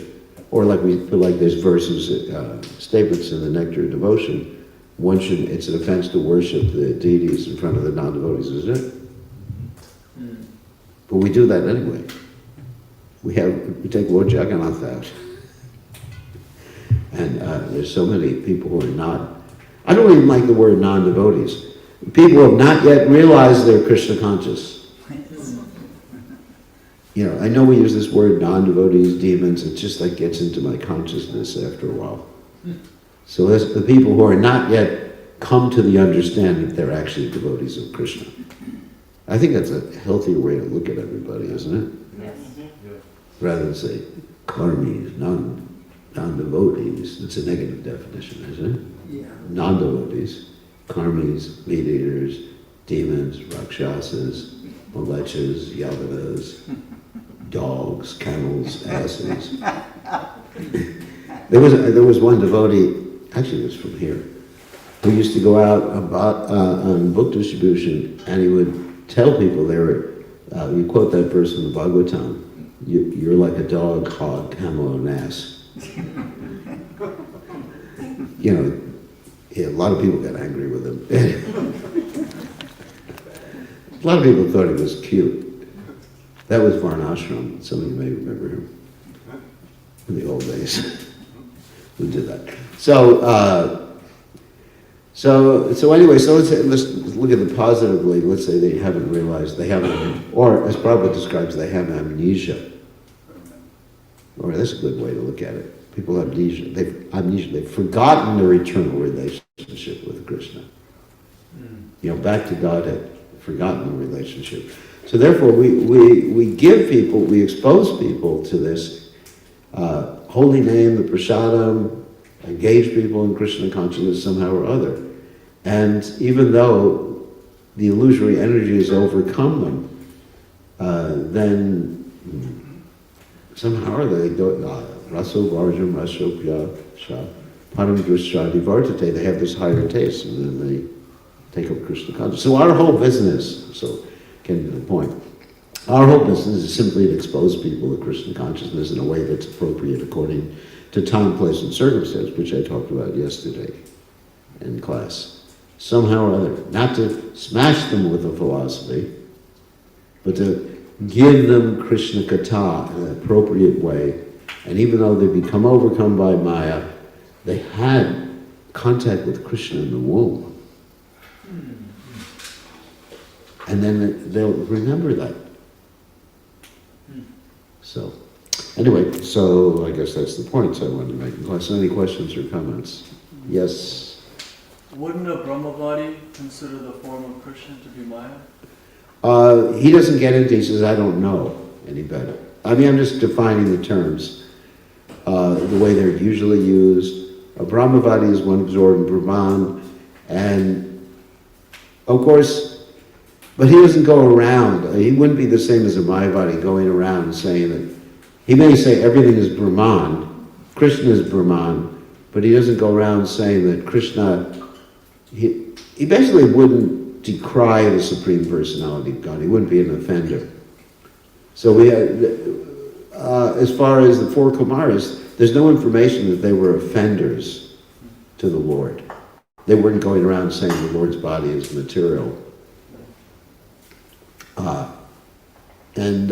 Or like there's verses, statements in the Nectar of Devotion, it's an offense to worship the deities in front of the non-devotees, isn't it? But we do that anyway. We take Lord Jagannath out. And there's so many people who are not, I don't even like the word non-devotees. People who have not yet realized they're Krishna conscious. you know, I know we use this word non-devotees, demons, it just like gets into my consciousness after a while. So as the people who are not yet come to the understanding that they're actually devotees of Krishna. I think that's a healthier way to look at everybody, isn't it? Yes. Rather than say karmis, non-devotees. It's a negative definition, isn't it? Yeah. Non-devotees, karmis, meat eaters, demons, rakshasas, malechas, yavanas, dogs, camels, asses. There was one devotee, actually it was from here, who used to go out on book distribution, and he would tell people you quote that verse from the Bhagavatam, you're like a dog, hog, camel, and ass. You know, yeah, a lot of people got angry with him. A lot of people thought he was cute. That was Varnashram. Some of you may remember him in the old days. Who did that? So anyway, let's look at it positively. Let's say they haven't realized, or as Prabhupada describes, they have amnesia. Or that's a good way to look at it. People have amnesia. They've forgotten their eternal relationship with Krishna. You know, back to Godhead, forgotten the relationship. So therefore, we give people, we expose people to this holy name, the prasadam, engage people in Krishna consciousness somehow or other. And even though the illusory energy has overcome them, then somehow or other they go, raso varjam rasopya sha param drishya divartate, they have this higher taste, and then they take up Krishna consciousness. So our whole business, getting to the point, our whole business is simply to expose people to Krishna consciousness in a way that's appropriate according to time, place, and circumstance, which I talked about yesterday in class. Somehow or other. Not to smash them with a philosophy, but to give them Krishna Katha in an appropriate way. And even though they become overcome by Maya, they had contact with Krishna in the womb. And then they'll remember that. So, anyway, so I guess that's the point I wanted to make in class. Any questions or comments? Yes? Wouldn't a Brahmavadi consider the form of Krishna to be Maya? He doesn't get into, he says, I don't know any better. I mean, I'm just defining the terms, the way they're usually used. A Brahmavadi is one absorbed in Brahman, and of course, but he doesn't go around, he wouldn't be the same as a Mayavadi going around saying that, he may say everything is Brahman, Krishna is Brahman, but he doesn't go around saying that Krishna, he basically wouldn't decry the Supreme Personality of God, he wouldn't be an offender. So we as far as the four Kumaras, there's no information that they were offenders to the Lord. They weren't going around saying the Lord's body is material. And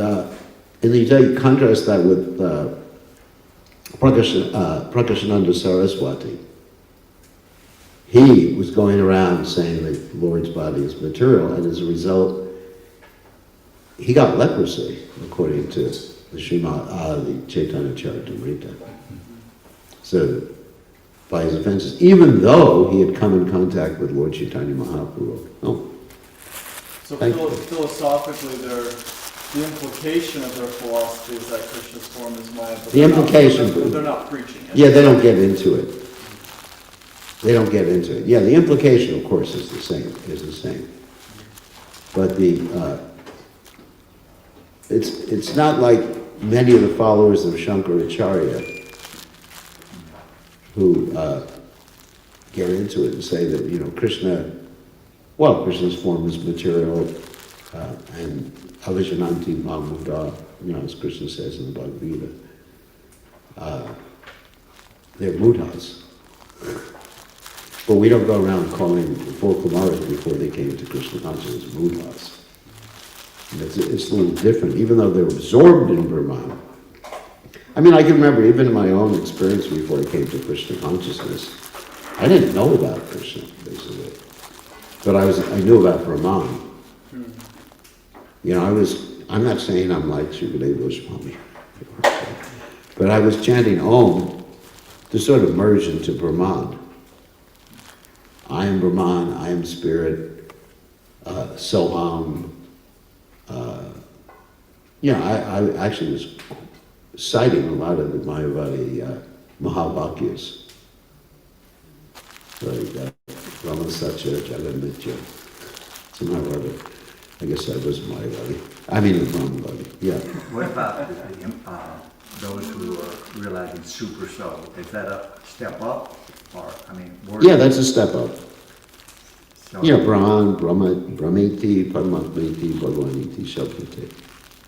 you contrast that with Prakashananda Saraswati. He was going around saying that the Lord's body is material, and as a result, he got leprosy, according to the Chaitanya Charitamrita. So, by his offenses, even though he had come in contact with Lord Chaitanya Mahaprabhu. So philosophically, the implication of their philosophy is that Krishna's form is Maya, but they're not preaching it. Yeah, they don't get into it. They don't get into it. Yeah, the implication, of course, is the same. But it's not like many of the followers of Shankaracharya who get into it and say that, Krishna's form is material, and avijananti mamuda, as Krishna says in the Bhagavad Gita. They're mudhas. But we don't go around calling the four Kumaras before they came to Krishna consciousness mudhas. It's a little different, even though they're absorbed in Brahman. I mean, I can remember even in my own experience before I came to Krishna consciousness, I didn't know about Krishna, basically. But I knew about Brahman. I'm not saying I'm like Sukadeva Goswami, but I was chanting Om to sort of merge into Brahman. I am Brahman, I am spirit, Soham. I actually was citing a lot of the Mayavadi Mahavakyas. Like Brahma Satya, Jagat Mitya. Somehow or other. I guess that was Mayavadi. I mean the Brahmavadi, yeah. What about those who are realizing super soul? Is that a step up? Or, I mean, Yeah, that's a step up. So, Yeah, Brahmiti, Paramatmiti, Bhagavaniti, Shabdati.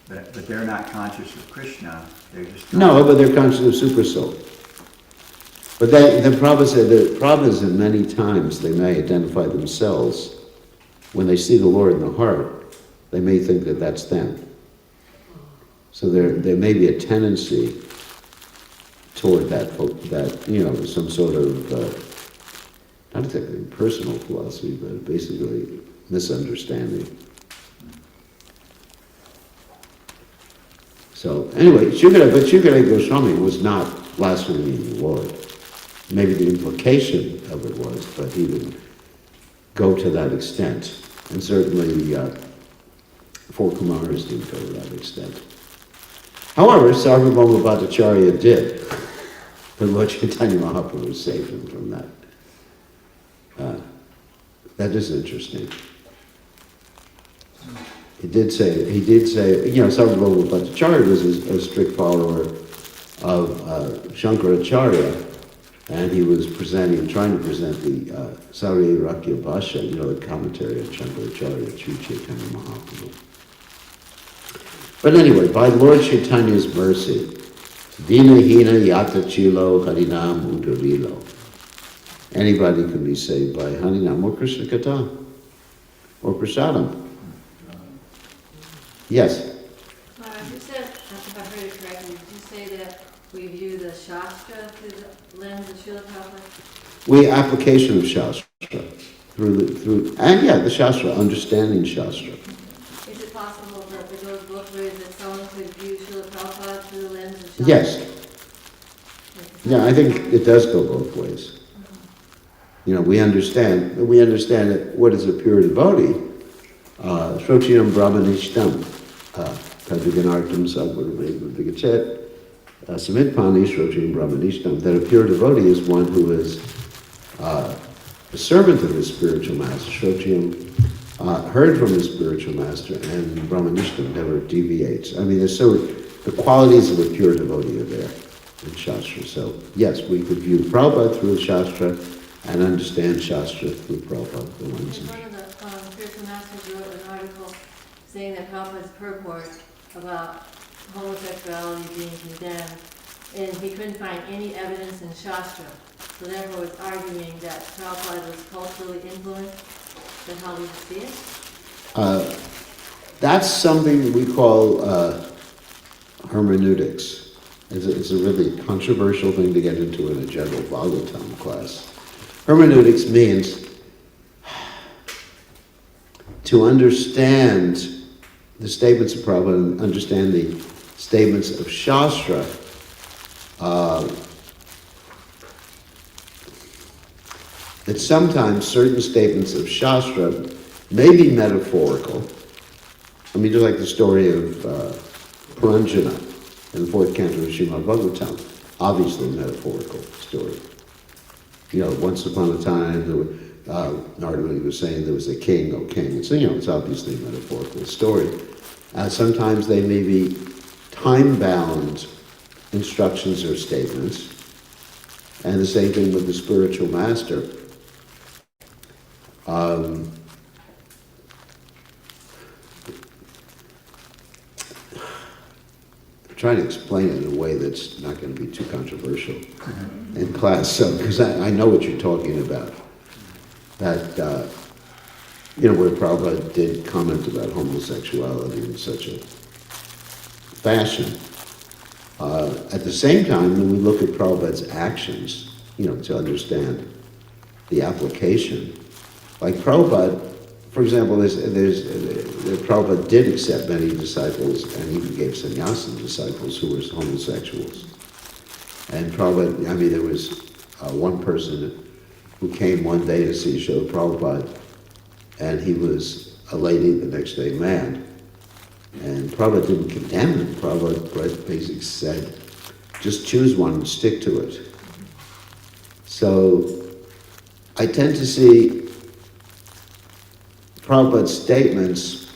but they're not conscious of Krishna. They're just No, but they're conscious of super soul. But the Prabhupada said that Prabhupada, many times they may identify themselves. When they see the Lord in the heart, they may think that that's them. So there may be a tendency toward that, some sort of, not exactly personal philosophy, but basically misunderstanding. So anyway, Sukadeva Goswami was not blaspheming the Lord. Maybe the implication of it was, but he didn't go to that extent. And certainly four Kumaras didn't go to that extent. However, Sarvabhauma Bhattacharya did. But Lord Chaitanya Mahaprabhu saved him from that. That is interesting. He did say, Sarvabhauma Bhattacharya was a strict follower of Shankaracharya, and he was trying to present the Sarya Rakya Bhasha, the commentary of Shankaracharya, Sri Chaitanya Mahaprabhu. But anyway, by Lord Chaitanya's mercy, Dina Hina Yata Chilo Harinam Udarilo. Anybody can be saved by Harinam or Krishna Katha or Prasadam. Yes? You said, if I heard it correctly, did you say that we view the Shastra through the lens of Srila Prabhupada? Application of Shastra the Shastra, understanding Shastra. Is it possible that it goes both ways, that someone could view Srila Prabhupada through the lens of Shastra? Yes. Yeah, I think it does go both ways. We understand that what is a pure devotee, Shrochinam Brahmanishtam, Tadviganartam Sadvarvegachet, Samitpani Shrochinam Brahmanishtam, that a pure devotee is one who is a servant of his spiritual master, Shrochinam, heard from his spiritual master, and Brahmanishtam never deviates. I mean, the qualities of a pure devotee are there in Shastra. So, yes, we could view Prabhupada through Shastra and understand Shastra through Prabhupada, the lenses. One of the spiritual masters wrote an article saying that Prabhupada's purport about homosexuality being condemned, and he couldn't find any evidence in Shastra. So therefore was arguing that Prabhupada was culturally influenced. Is that how we see it? That's something we call hermeneutics. It's a really controversial thing to get into in a general Bhagavatam class. Hermeneutics means to understand the statements of Prabhupada and understand the statements of Shastra. That sometimes certain statements of Shastra may be metaphorical. I mean, just like the story of Puranjana in the fourth canto of Srimad Bhagavatam, obviously a metaphorical story. Once upon a time, Narada was saying there was a king, O king. So, it's obviously a metaphorical story. Sometimes they may be time-bound instructions or statements. And the same thing with the spiritual master. I'm trying to explain it in a way that's not going to be too controversial in class, so because I know what you're talking about. That where Prabhupada did comment about homosexuality in such a fashion. At the same time, when we look at Prabhupada's actions, to understand the application, like Prabhupada for example, Prabhupada did accept many disciples, and he gave sannyasa disciples who were homosexuals. And Prabhupada, I mean, there was one person who came one day to see Srila Prabhupada, and he was a lady, the next day man. And Prabhupada didn't condemn him. Prabhupada basically said, just choose one and stick to it. So I tend to see Prabhupada's statements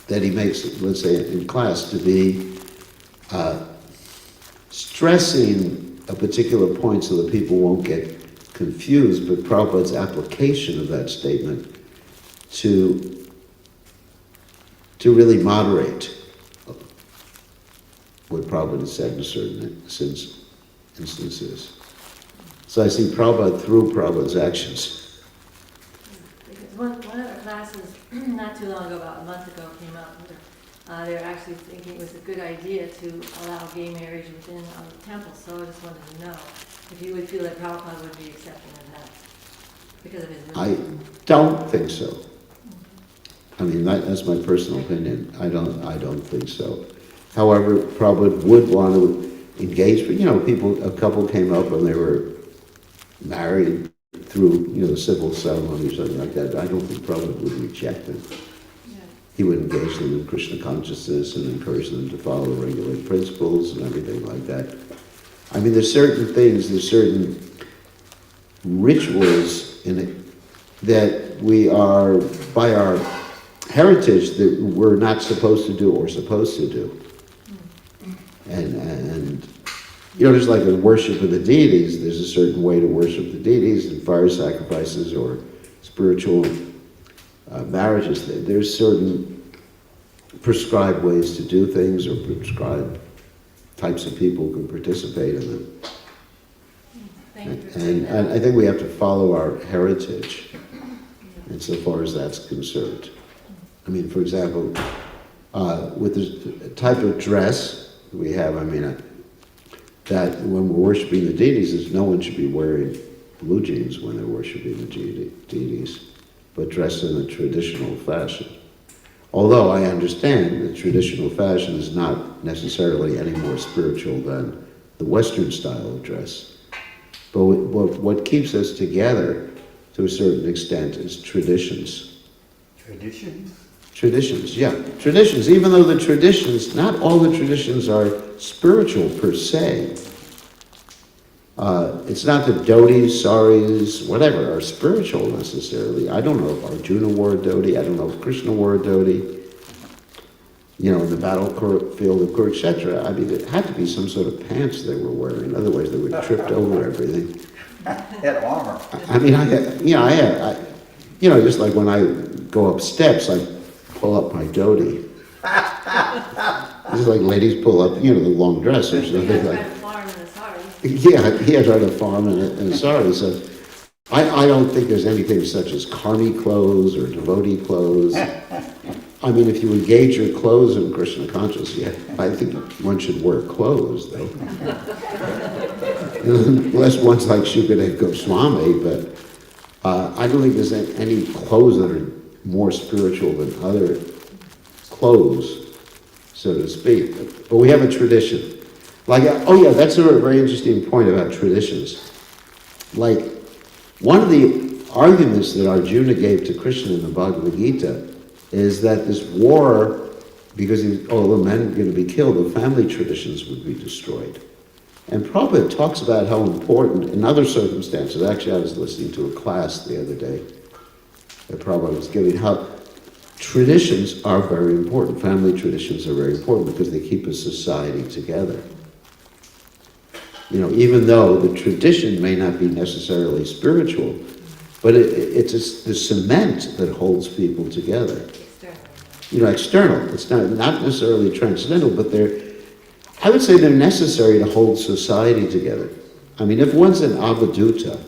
that he makes, let's say in class, to be stressing a particular point so that people won't get confused, but Prabhupada's application of that statement to really moderate what Prabhupada said in certain instances. So I see Prabhupada through Prabhupada's actions. Because one of the classes not too long ago, about a month ago, came out where they were actually thinking it was a good idea to allow gay marriage within the temple. So I just wanted to know if you would feel that Prabhupada would be accepting of that because of his religion. I don't think so. I mean, that's my personal opinion. I don't think so. However, Prabhupada would want to engage, but a couple came up and they were married through, the civil ceremony or something like that. I don't think Prabhupada would reject them. Yeah. He would engage them in Krishna consciousness and encourage them to follow regular principles and everything like that. I mean, there's certain rituals in it that we are, by our heritage, that we're not supposed to do or supposed to do. And just like the worship of the deities, there's a certain way to worship the deities and fire sacrifices or spiritual marriages. There's certain prescribed ways to do things or prescribed types of people who can participate in them. Thank you for saying And that. I think we have to follow our heritage insofar as that's concerned. I mean, for example, with the type of dress we have, that when we're worshiping the deities, is no one should be wearing blue jeans when they're worshiping the deities, but dressed in a traditional fashion. Although I understand that traditional fashion is not necessarily any more spiritual than the Western style of dress. But what keeps us together to a certain extent is traditions. Traditions? Traditions, yeah. Traditions, even though the traditions, not all the traditions are spiritual per se. It's not that dhotis, saris, whatever, are spiritual necessarily. I don't know if Arjuna wore a dhoti, I don't know if Krishna wore a dhoti. In the battlefield of Kurukshetra, etc. I mean, it had to be some sort of pants they were wearing, otherwise they would have tripped over everything. Had armor. Just like when I go up steps, I pull up my dhoti. Just like ladies pull up, the long dress or something He like had to farm in the sari. Yeah, he had tried to farm in a sari. So I don't think there's anything such as karmi clothes or devotee clothes. I mean, if you engage your clothes in Krishna consciousness, I think one should wear clothes, though. Unless one's like Shukadev Goswami, but I don't think there's any clothes that are more spiritual than other clothes, so to speak. But we have a tradition. That's a very interesting point about traditions. Like, one of the arguments that Arjuna gave to Krishna in the Bhagavad Gita is that this war, because all the men are going to be killed, the family traditions would be destroyed. And Prabhupada talks about how important, in other circumstances, actually I was listening to a class the other day that Prabhupada was giving, how traditions are very important. Family traditions are very important because they keep a society together. Even though the tradition may not be necessarily spiritual, but it's the cement that holds people together. External. It's not necessarily transcendental, but I would say they're necessary to hold society together. I mean, if one's an avadhuta,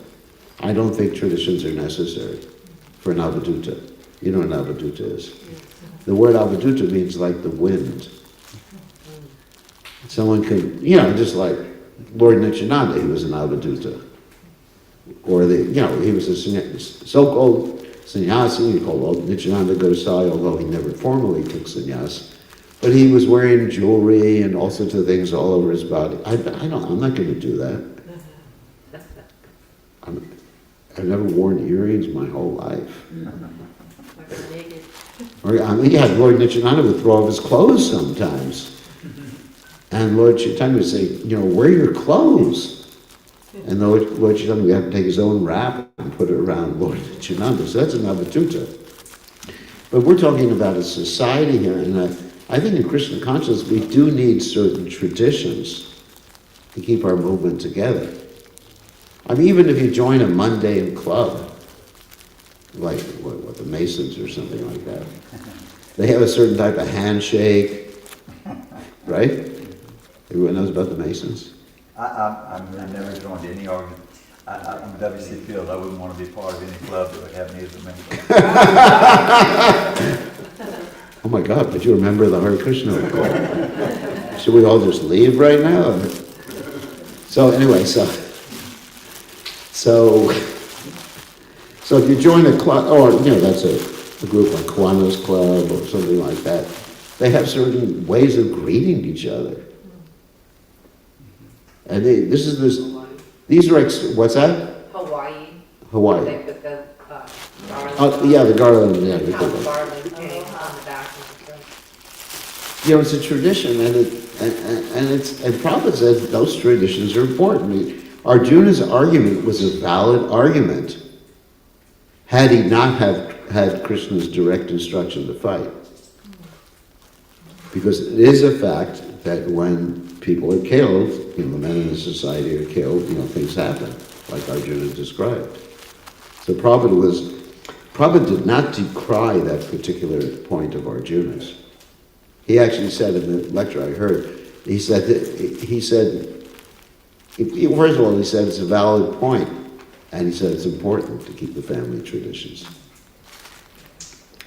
I don't think traditions are necessary for an avadhuta. You know what an avadhuta is? The word avadhuta means like the wind. Someone could, just like Lord Nityananda, he was an avadhuta. Or he was a so-called sannyasi, called Nityananda Gosai, although he never formally took sannyas. But he was wearing jewelry and all sorts of things all over his body. I'm not going to do that. I've never worn earrings my whole life. Yeah, Lord Nityananda would throw off his clothes sometimes. And Lord Chaitanya would say, wear your clothes. And Lord Chaitanya would have to take his own wrap and put it around Lord Nityananda. So that's an avatuta. But we're talking about a society here, and I think in Krishna consciousness we do need certain traditions to keep our movement together. I mean, even if you join a mundane club, like what the Masons or something like that, they have a certain type of handshake, right? Everyone knows about the Masons? I've never joined any argument. I'm W.C. Field. I wouldn't want to be part of any club that would have me as a member. Oh my God, but you remember the Hare Krishna club. Should we all just leave right now? So anyway, so if you join a club, or that's a group like Kiwanis Club or something like that, they have certain ways of greeting each other. And these are, what's that? Hawaii. Hawaii. They put the garland. The garland, yeah. The garland hanging on the back of the truck. It's a tradition, and Prabhupada said those traditions are important. Arjuna's argument was a valid argument had he not had Krishna's direct instruction to fight. Because it is a fact that when people are killed, the men in the society are killed, things happen, like Arjuna described. So Prabhupada did not decry that particular point of Arjuna's. He actually said in the lecture I heard, he said, first of all, he said it's a valid point, and he said it's important to keep the family traditions.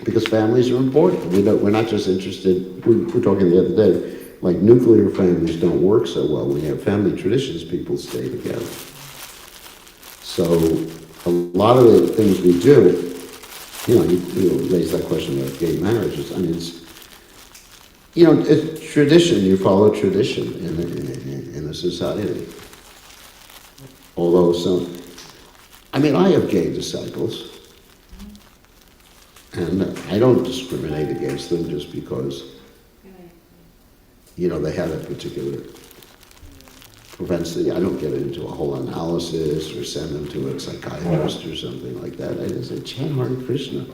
Because families are important. We're not just interested, we were talking the other day, like nuclear families don't work so well. When you have family traditions, people stay together. So a lot of the things we do, you raise that question about gay marriages. I mean, it's tradition. You follow tradition in a society. Although I have gay disciples, and I don't discriminate against them just because, they have a particular propensity. I don't get into a whole analysis or send them to a psychiatrist or something like that. I just say, chant Hare Krishna.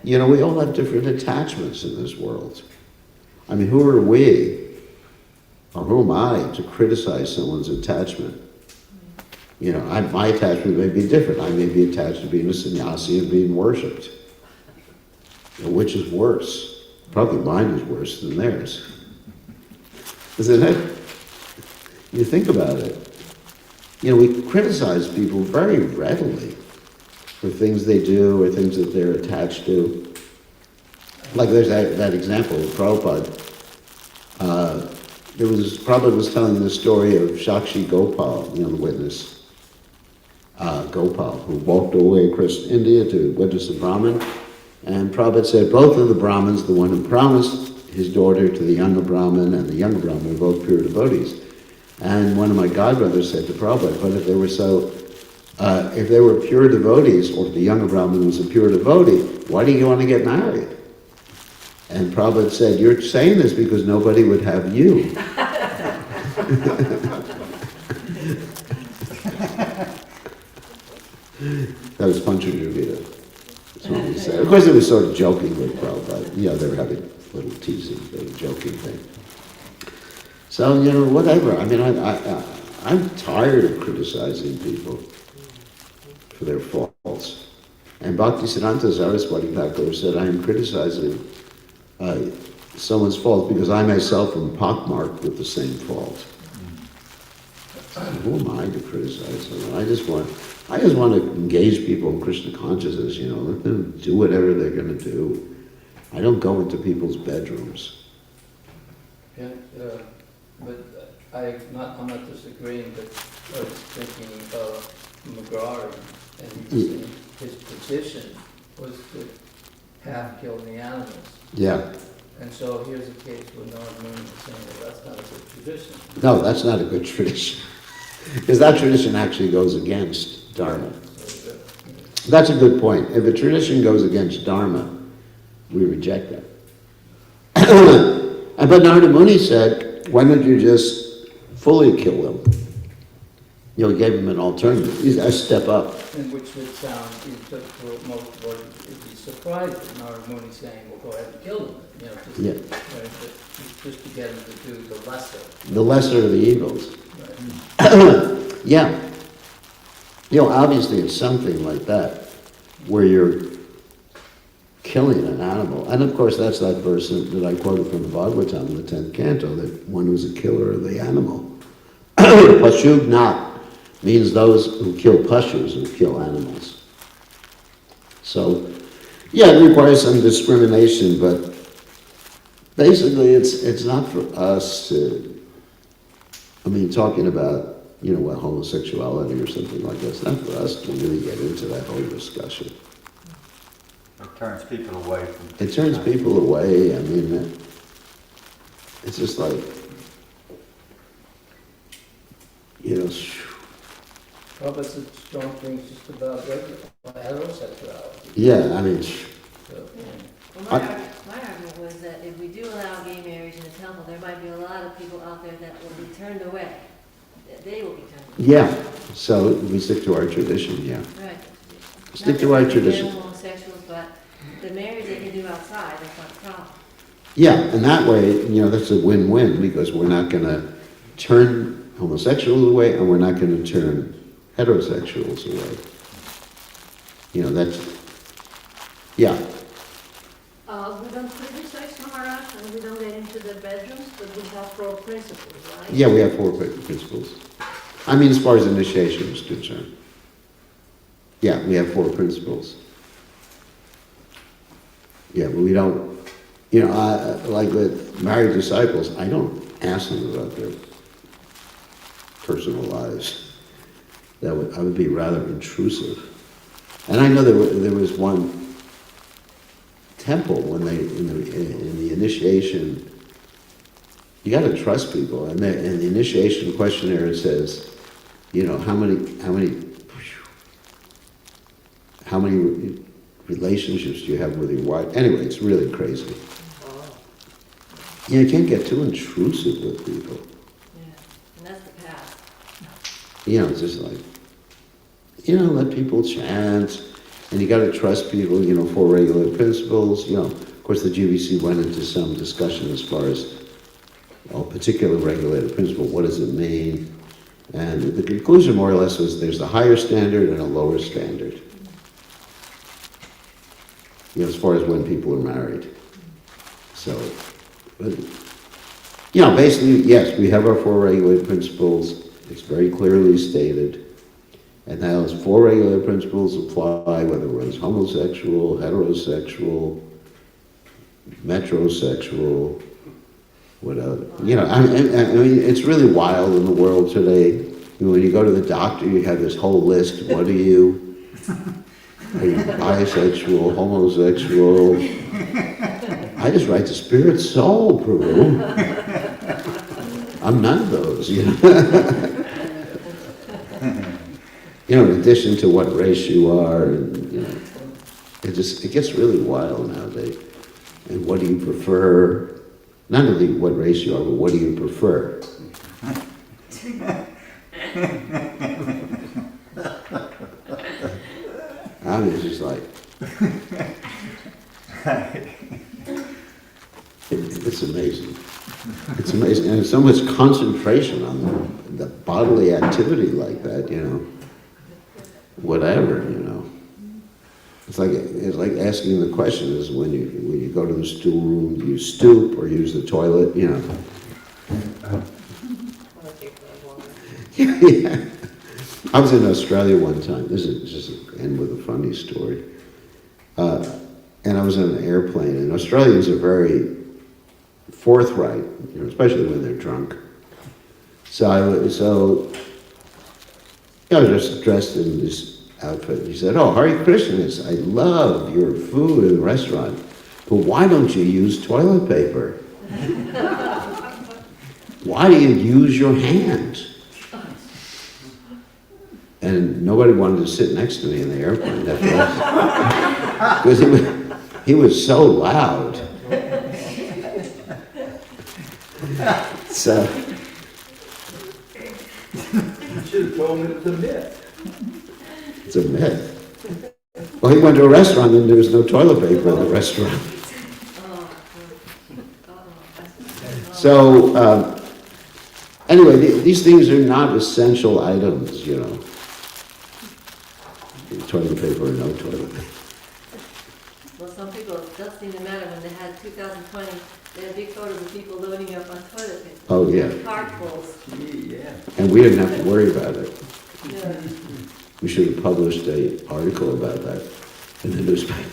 We all have different attachments in this world. I mean, who are we, or who am I, to criticize someone's attachment? My attachment may be different. I may be attached to being a sannyasi and being worshipped. Which is worse? Probably mine is worse than theirs. Isn't it? You think about it. We criticize people very readily for things they do or things that they're attached to. Like there's that example of Prabhupada. Prabhupada was telling the story of Shakshi Gopal, the witness. Gopal, who walked away across India to witness a Brahmin. And Prabhupada said both of the Brahmins, the one who promised his daughter to the younger Brahmin and the younger Brahmin, were both pure devotees. And one of my godbrothers said to Prabhupada, but if they were pure devotees, or if the younger Brahmin was a pure devotee, why do you want to get married? And Prabhupada said, you're saying this because nobody would have you. That was Panchajivita. That's what he said. Of course, it was sort of joking with Prabhupada. They were having little teasing, joking thing. So, whatever. I mean, I'm tired of criticizing people for their faults. And Bhaktisiddhanta Saraswati Thakur said, I am criticizing someone's fault because I myself am pockmarked with the same fault. Who am I to criticize someone? I just want to engage people in Krishna consciousness, let them do whatever they're going to do. I don't go into people's bedrooms. Yeah, but I'm not disagreeing, but I was thinking of McGraw, and he was in his petition, was to half kill the animals. Yeah. And so here's a case where Narada Muni is saying, well, that's not a good tradition. No, that's not a good tradition. Because that tradition actually goes against Dharma. So That's a good point. If a tradition goes against Dharma, we reject that. But Narada Muni said, why don't you just fully kill them? You know, he gave him an alternative. He's a step up. in which would sound, for most of us, it'd be surprised that Narada Muni saying, well, go ahead and kill them. You know, just, Yeah. right, just to get him to do the lesser. The lesser of the evils. Right. Yeah. You know, obviously it's something like that, where you're killing an animal. And of course, that's that verse that I quoted from the Bhagavatam in the 10th canto, that one who's a killer of the animal. Pashugna means those who kill pashus, who kill animals. So, yeah, it requires some discrimination, but basically it's not for us to, I mean, talking about, you know, what, homosexuality or something like that, it's not for us to really get into that whole discussion. It turns people away from. It turns people away. I mean, it's just like, you know, Prabhupada's strong things just about regular heterosexuality. yeah, I mean, So, yeah. Well, my argument was that if we do allow gay marriage in the temple, there might be a lot of people out there that will be turned away. That they will be turned away. yeah, so we stick to our tradition, yeah. Right. Stick to our tradition. Not homosexuals, but the marriage they can do outside, that's not a problem. Yeah, and that way, you know, that's a win-win, because we're not going to turn homosexuals away, and we're not going to turn heterosexuals away. You know, that's, yeah. We don't criticize Maharaj and we don't get into the bedrooms, but we have 4 principles, right? Yeah, we have 4 principles. I mean, as far as initiation is concerned. Yeah, we have 4 principles. Yeah, but we don't, you know, like with married disciples, I don't ask them about their personal lives. I would be rather intrusive. And I know there was one temple when they, in the initiation, you got to trust people. And in the initiation questionnaire it says, you know, how many relationships do you have with your wife? Anyway, it's really crazy. You can't get too intrusive with people. Yeah, and that's the past. You know, it's just like, you know, let people chant, and you got to trust people, you know, 4 regular principles. You know, of course, the GBC went into some discussion as far as a particular regulated principle, what does it mean? And the conclusion, more or less, was there's a higher standard and a lower standard. You know, as far as when people are married. So, but, you know, basically, yes, we have our 4 regulated principles. It's very clearly stated. And those 4 regular principles apply whether one's homosexual, heterosexual, metrosexual, whatever. You know, I mean, it's really wild in the world today. You know, when you go to the doctor, you have this whole list. What are you? Are you bisexual, homosexual? I just write the spirit soul, Peru. I'm none of those, you know. You know, in addition to what race you are, and, you know, it gets really wild nowadays. And what do you prefer? Not only what race you are, but what do you prefer? I mean, it's just like, it's amazing. It's amazing. And there's so much concentration on the bodily activity like that, you know. Whatever, you know. It's like asking the question is when you go to the stool room, do you stoop or use the toilet, you know. Yeah. I was in Australia one time. This is just end with a funny story. And I was on an airplane, and Australians are very forthright, you know, especially when they're drunk. So I was just dressed in this outfit. He said, "Oh, Hare Krishna, I love your food in the restaurant, but why don't you use toilet paper? Why do you use your hands?" And nobody wanted to sit next to me in the airplane that because he was so loud. So You should have told me it's a myth. it's a myth. Well, he went to a restaurant and there was no toilet paper in the restaurant. So anyway, these things are not essential items, you know. Toilet paper or no toilet paper. Well, some people, it does seem to matter when they had 2020, they had big photos of people loading up on toilet paper. Oh, yeah. Cartfuls. Yeah. And we didn't have to worry about it. Yeah. We should have published an article about that in the newspaper.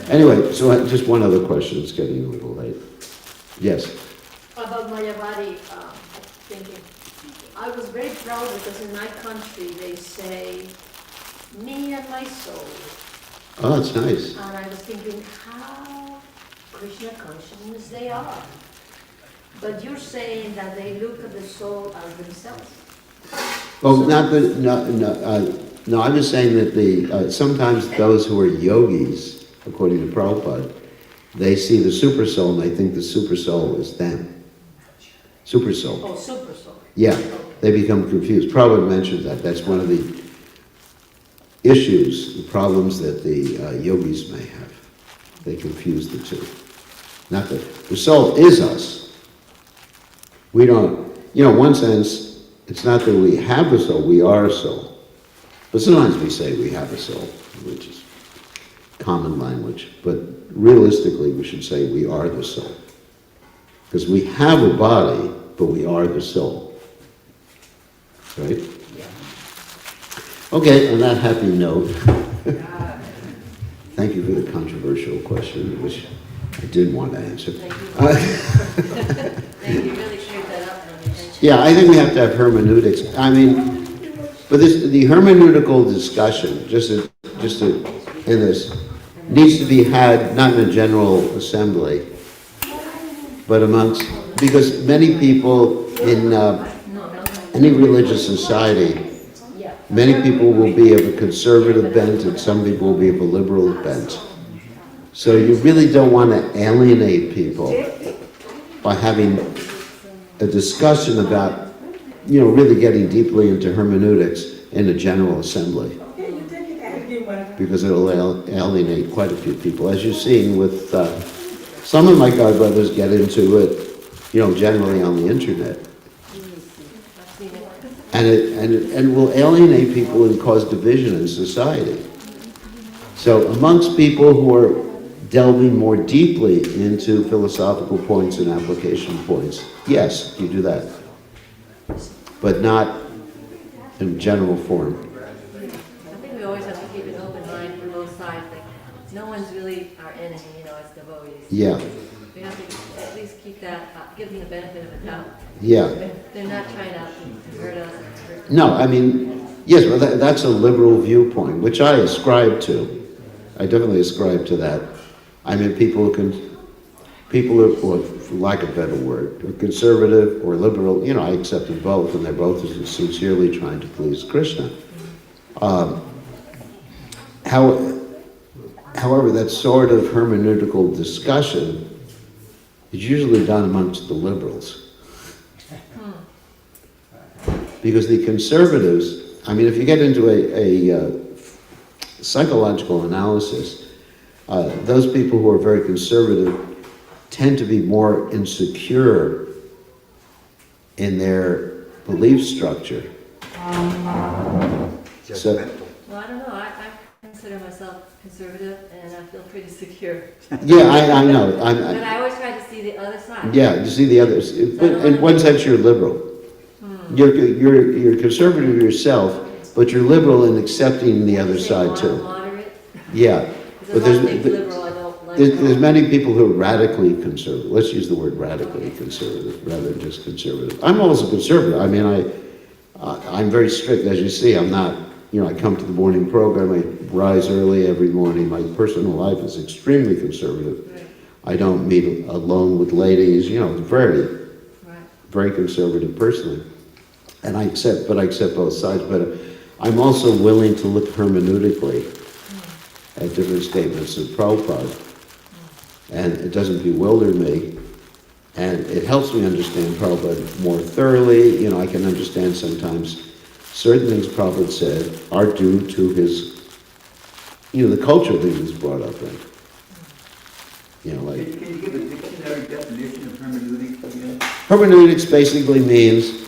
Anyway, so just one other question. It's getting a little late. Yes. About Mayavadi thinking. I was very proud because in my country they say, me and my soul. Oh, that's nice. And I was thinking how Krishna consciousness they are. But you're saying that they look at the soul as themselves. Well, not the, no, I was saying that sometimes those who are yogis, according to Prabhupada, they see the super soul and they think the super soul is them. Super soul. Oh, super soul. Yeah, they become confused. Prabhupada mentioned that. That's one of the issues, the problems that the yogis may have. They confuse the two. Not that the soul is us. We don't, you know, in one sense, it's not that we have a soul, we are a soul. But sometimes we say we have a soul, which is common language. But realistically, we should say we are the soul. Because we have a body, but we are the soul. Right? Okay, on that happy note, thank you for the controversial question, which I didn't want to answer. Thank you, really cleared that up. Yeah, I think we have to have hermeneutics. I mean, but the hermeneutical discussion, just in this, needs to be had not in a general assembly, but amongst, because many people in any religious society, many people will be of a conservative bent and some people will be of a liberal bent. So you really don't want to alienate people by having a discussion about, you know, really getting deeply into hermeneutics in a general assembly. Because it'll alienate quite a few people. As you've seen with some of my godbrothers get into it, you know, generally on the internet. And it will alienate people and cause division in society. So amongst people who are delving more deeply into philosophical points and application points, yes, you do that. But not in general form. I think we always have to keep an open mind for both sides. Like, no one's really our enemy, you know, as devotees. Yeah. We have to at least keep that, give them the benefit of the doubt. Yeah. They're not trying to hurt us. No, I mean, yes, well, that's a liberal viewpoint, which I ascribe to. I definitely ascribe to that. I mean, people are, or for lack of a better word, are conservative or liberal. You know, I accept them both, and they're both sincerely trying to please Krishna. However, that sort of hermeneutical discussion is usually done amongst the liberals. Because the conservatives, I mean, if you get into a psychological analysis, those people who are very conservative tend to be more insecure in their belief structure. So, Well, I don't know. I consider myself conservative, and I feel pretty secure. yeah, I know. But I always try to see the other side. Yeah, you see the others. But in one sense, you're liberal. You're conservative yourself, but you're liberal in accepting the other side too. Moderate. Yeah, but There's a lot of things liberal I don't like. there's many people who are radically conservative. Let's use the word radically conservative rather than just conservative. I'm also conservative. I mean, I'm very strict, as you see. I'm not I come to the morning program, I rise early every morning. My personal life is extremely conservative. Right, I don't meet alone with ladies, very, right. very conservative personally. And I accept both sides, but I'm also willing to look hermeneutically at different statements of Prabhupada. And it doesn't bewilder me, and it helps me understand Prabhupada more thoroughly. I can understand sometimes certain things Prabhupada said are due to his, the culture that he was brought up in. Like Can you give a dictionary definition of hermeneutics again? hermeneutics basically means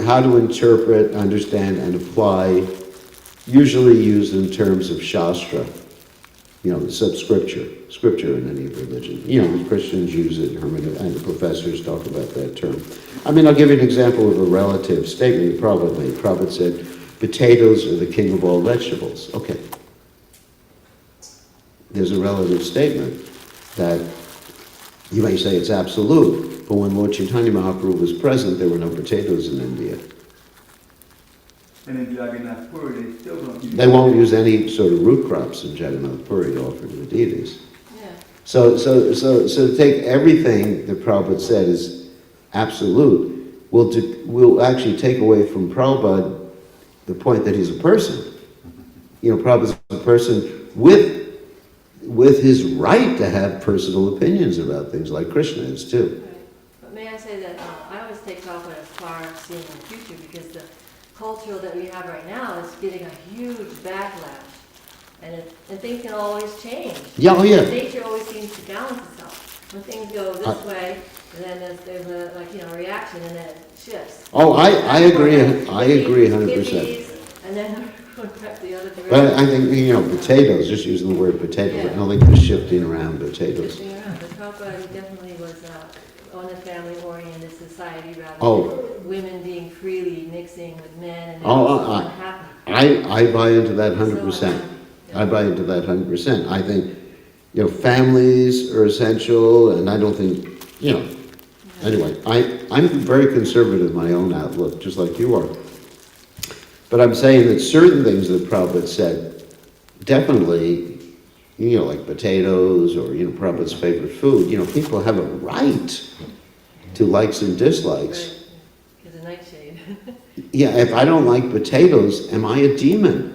how to interpret, understand, and apply, usually used in terms of Shastra. Scripture in any religion. The Christians use it, and the professors talk about that term. I'll give you an example of a relative statement Prabhupada made. Prabhupada said, potatoes are the king of all vegetables. Okay. There's a relative statement that you may say it's absolute, but when Lord Chaitanya Mahaprabhu was present, there were no potatoes in India. And in Jagannath Puri, they still don't use. They won't use any sort of root crops in Jagannath Puri to offer to the deities. Yeah. So to take everything that Prabhupada said is absolute, will actually take away from Prabhupada the point that he's a person. Prabhupada's a person with his right to have personal opinions about things, like Krishna is too. Right. But may I say that I always take Prabhupada as far seeing in the future, because the culture that we have right now is getting a huge backlash, and things can always change. Yeah, oh yeah. Nature always seems to balance itself. When things go this way, then there's a reaction, and then it shifts. Oh, I agree 100%. Hippies, and then the other direction. But I think, potatoes, just using the word potato, but I don't think we're shifting around potatoes. Shifting around. But Prabhupada definitely was on a family-oriented society rather Oh. than women being freely mixing with men and unhappy. I buy into that 100%. I buy into that 100%. I think, families are essential, and I don't think, anyway, I'm very conservative in my own outlook, just like you are. But I'm saying that certain things that Prabhupada said, definitely, like potatoes or, Prabhupada's favorite food, people have a right to likes and dislikes. Right. It's a nightshade. Yeah, if I don't like potatoes, am I a demon?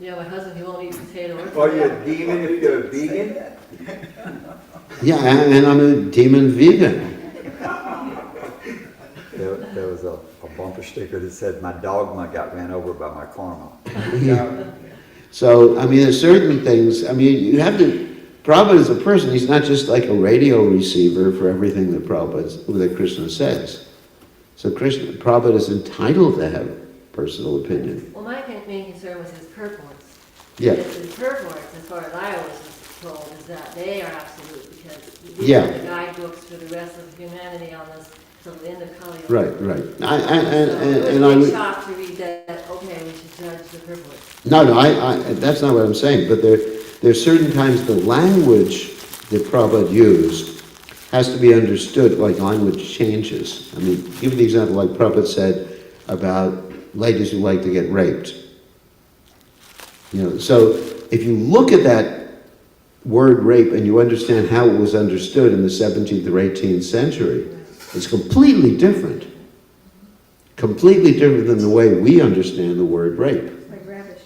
Yeah, my husband, he won't eat potato or Are you a demon if you're a vegan? Yeah, and I'm a demon vegan. There was a bumper sticker that said, "My dogma got ran over by my karma." Yeah. So, there's certain things, you have to, Prabhupada is a person, he's not just like a radio receiver for everything that Krishna says. So Prabhupada is entitled to have personal opinion. Well, my main concern was his purports. Yeah. Because his purports, as far as I was told, is that they are absolute, because these Yeah. are the guidebooks for the rest of humanity on this till the end of Kali Yuga. Right. So it I was would, shocked to read that, okay, we should judge the purports. no, that's not what I'm saying, but there's certain times the language that Prabhupada used has to be understood, like language changes. Give the example like Prabhupada said about ladies who like to get raped. So if you look at that word rape and you understand how it was understood in the 17th or 18th century, it's completely different. Completely different than the way we understand the word rape. Like ravish.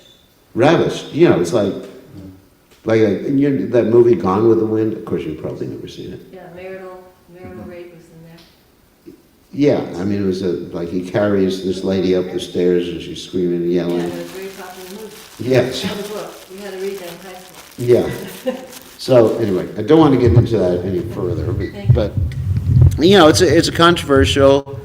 Ravish, it's like that movie Gone with the Wind. Of course, you've probably never seen it. Yeah, marital rape was in there. Yeah, it was like he carries this lady up the stairs and she's screaming and Yeah, yelling. it was a very popular movie. Yes. We had a book, we had to read that in high school. Yeah. So anyway, I don't want to get into that any further, Thank you. but it's a controversial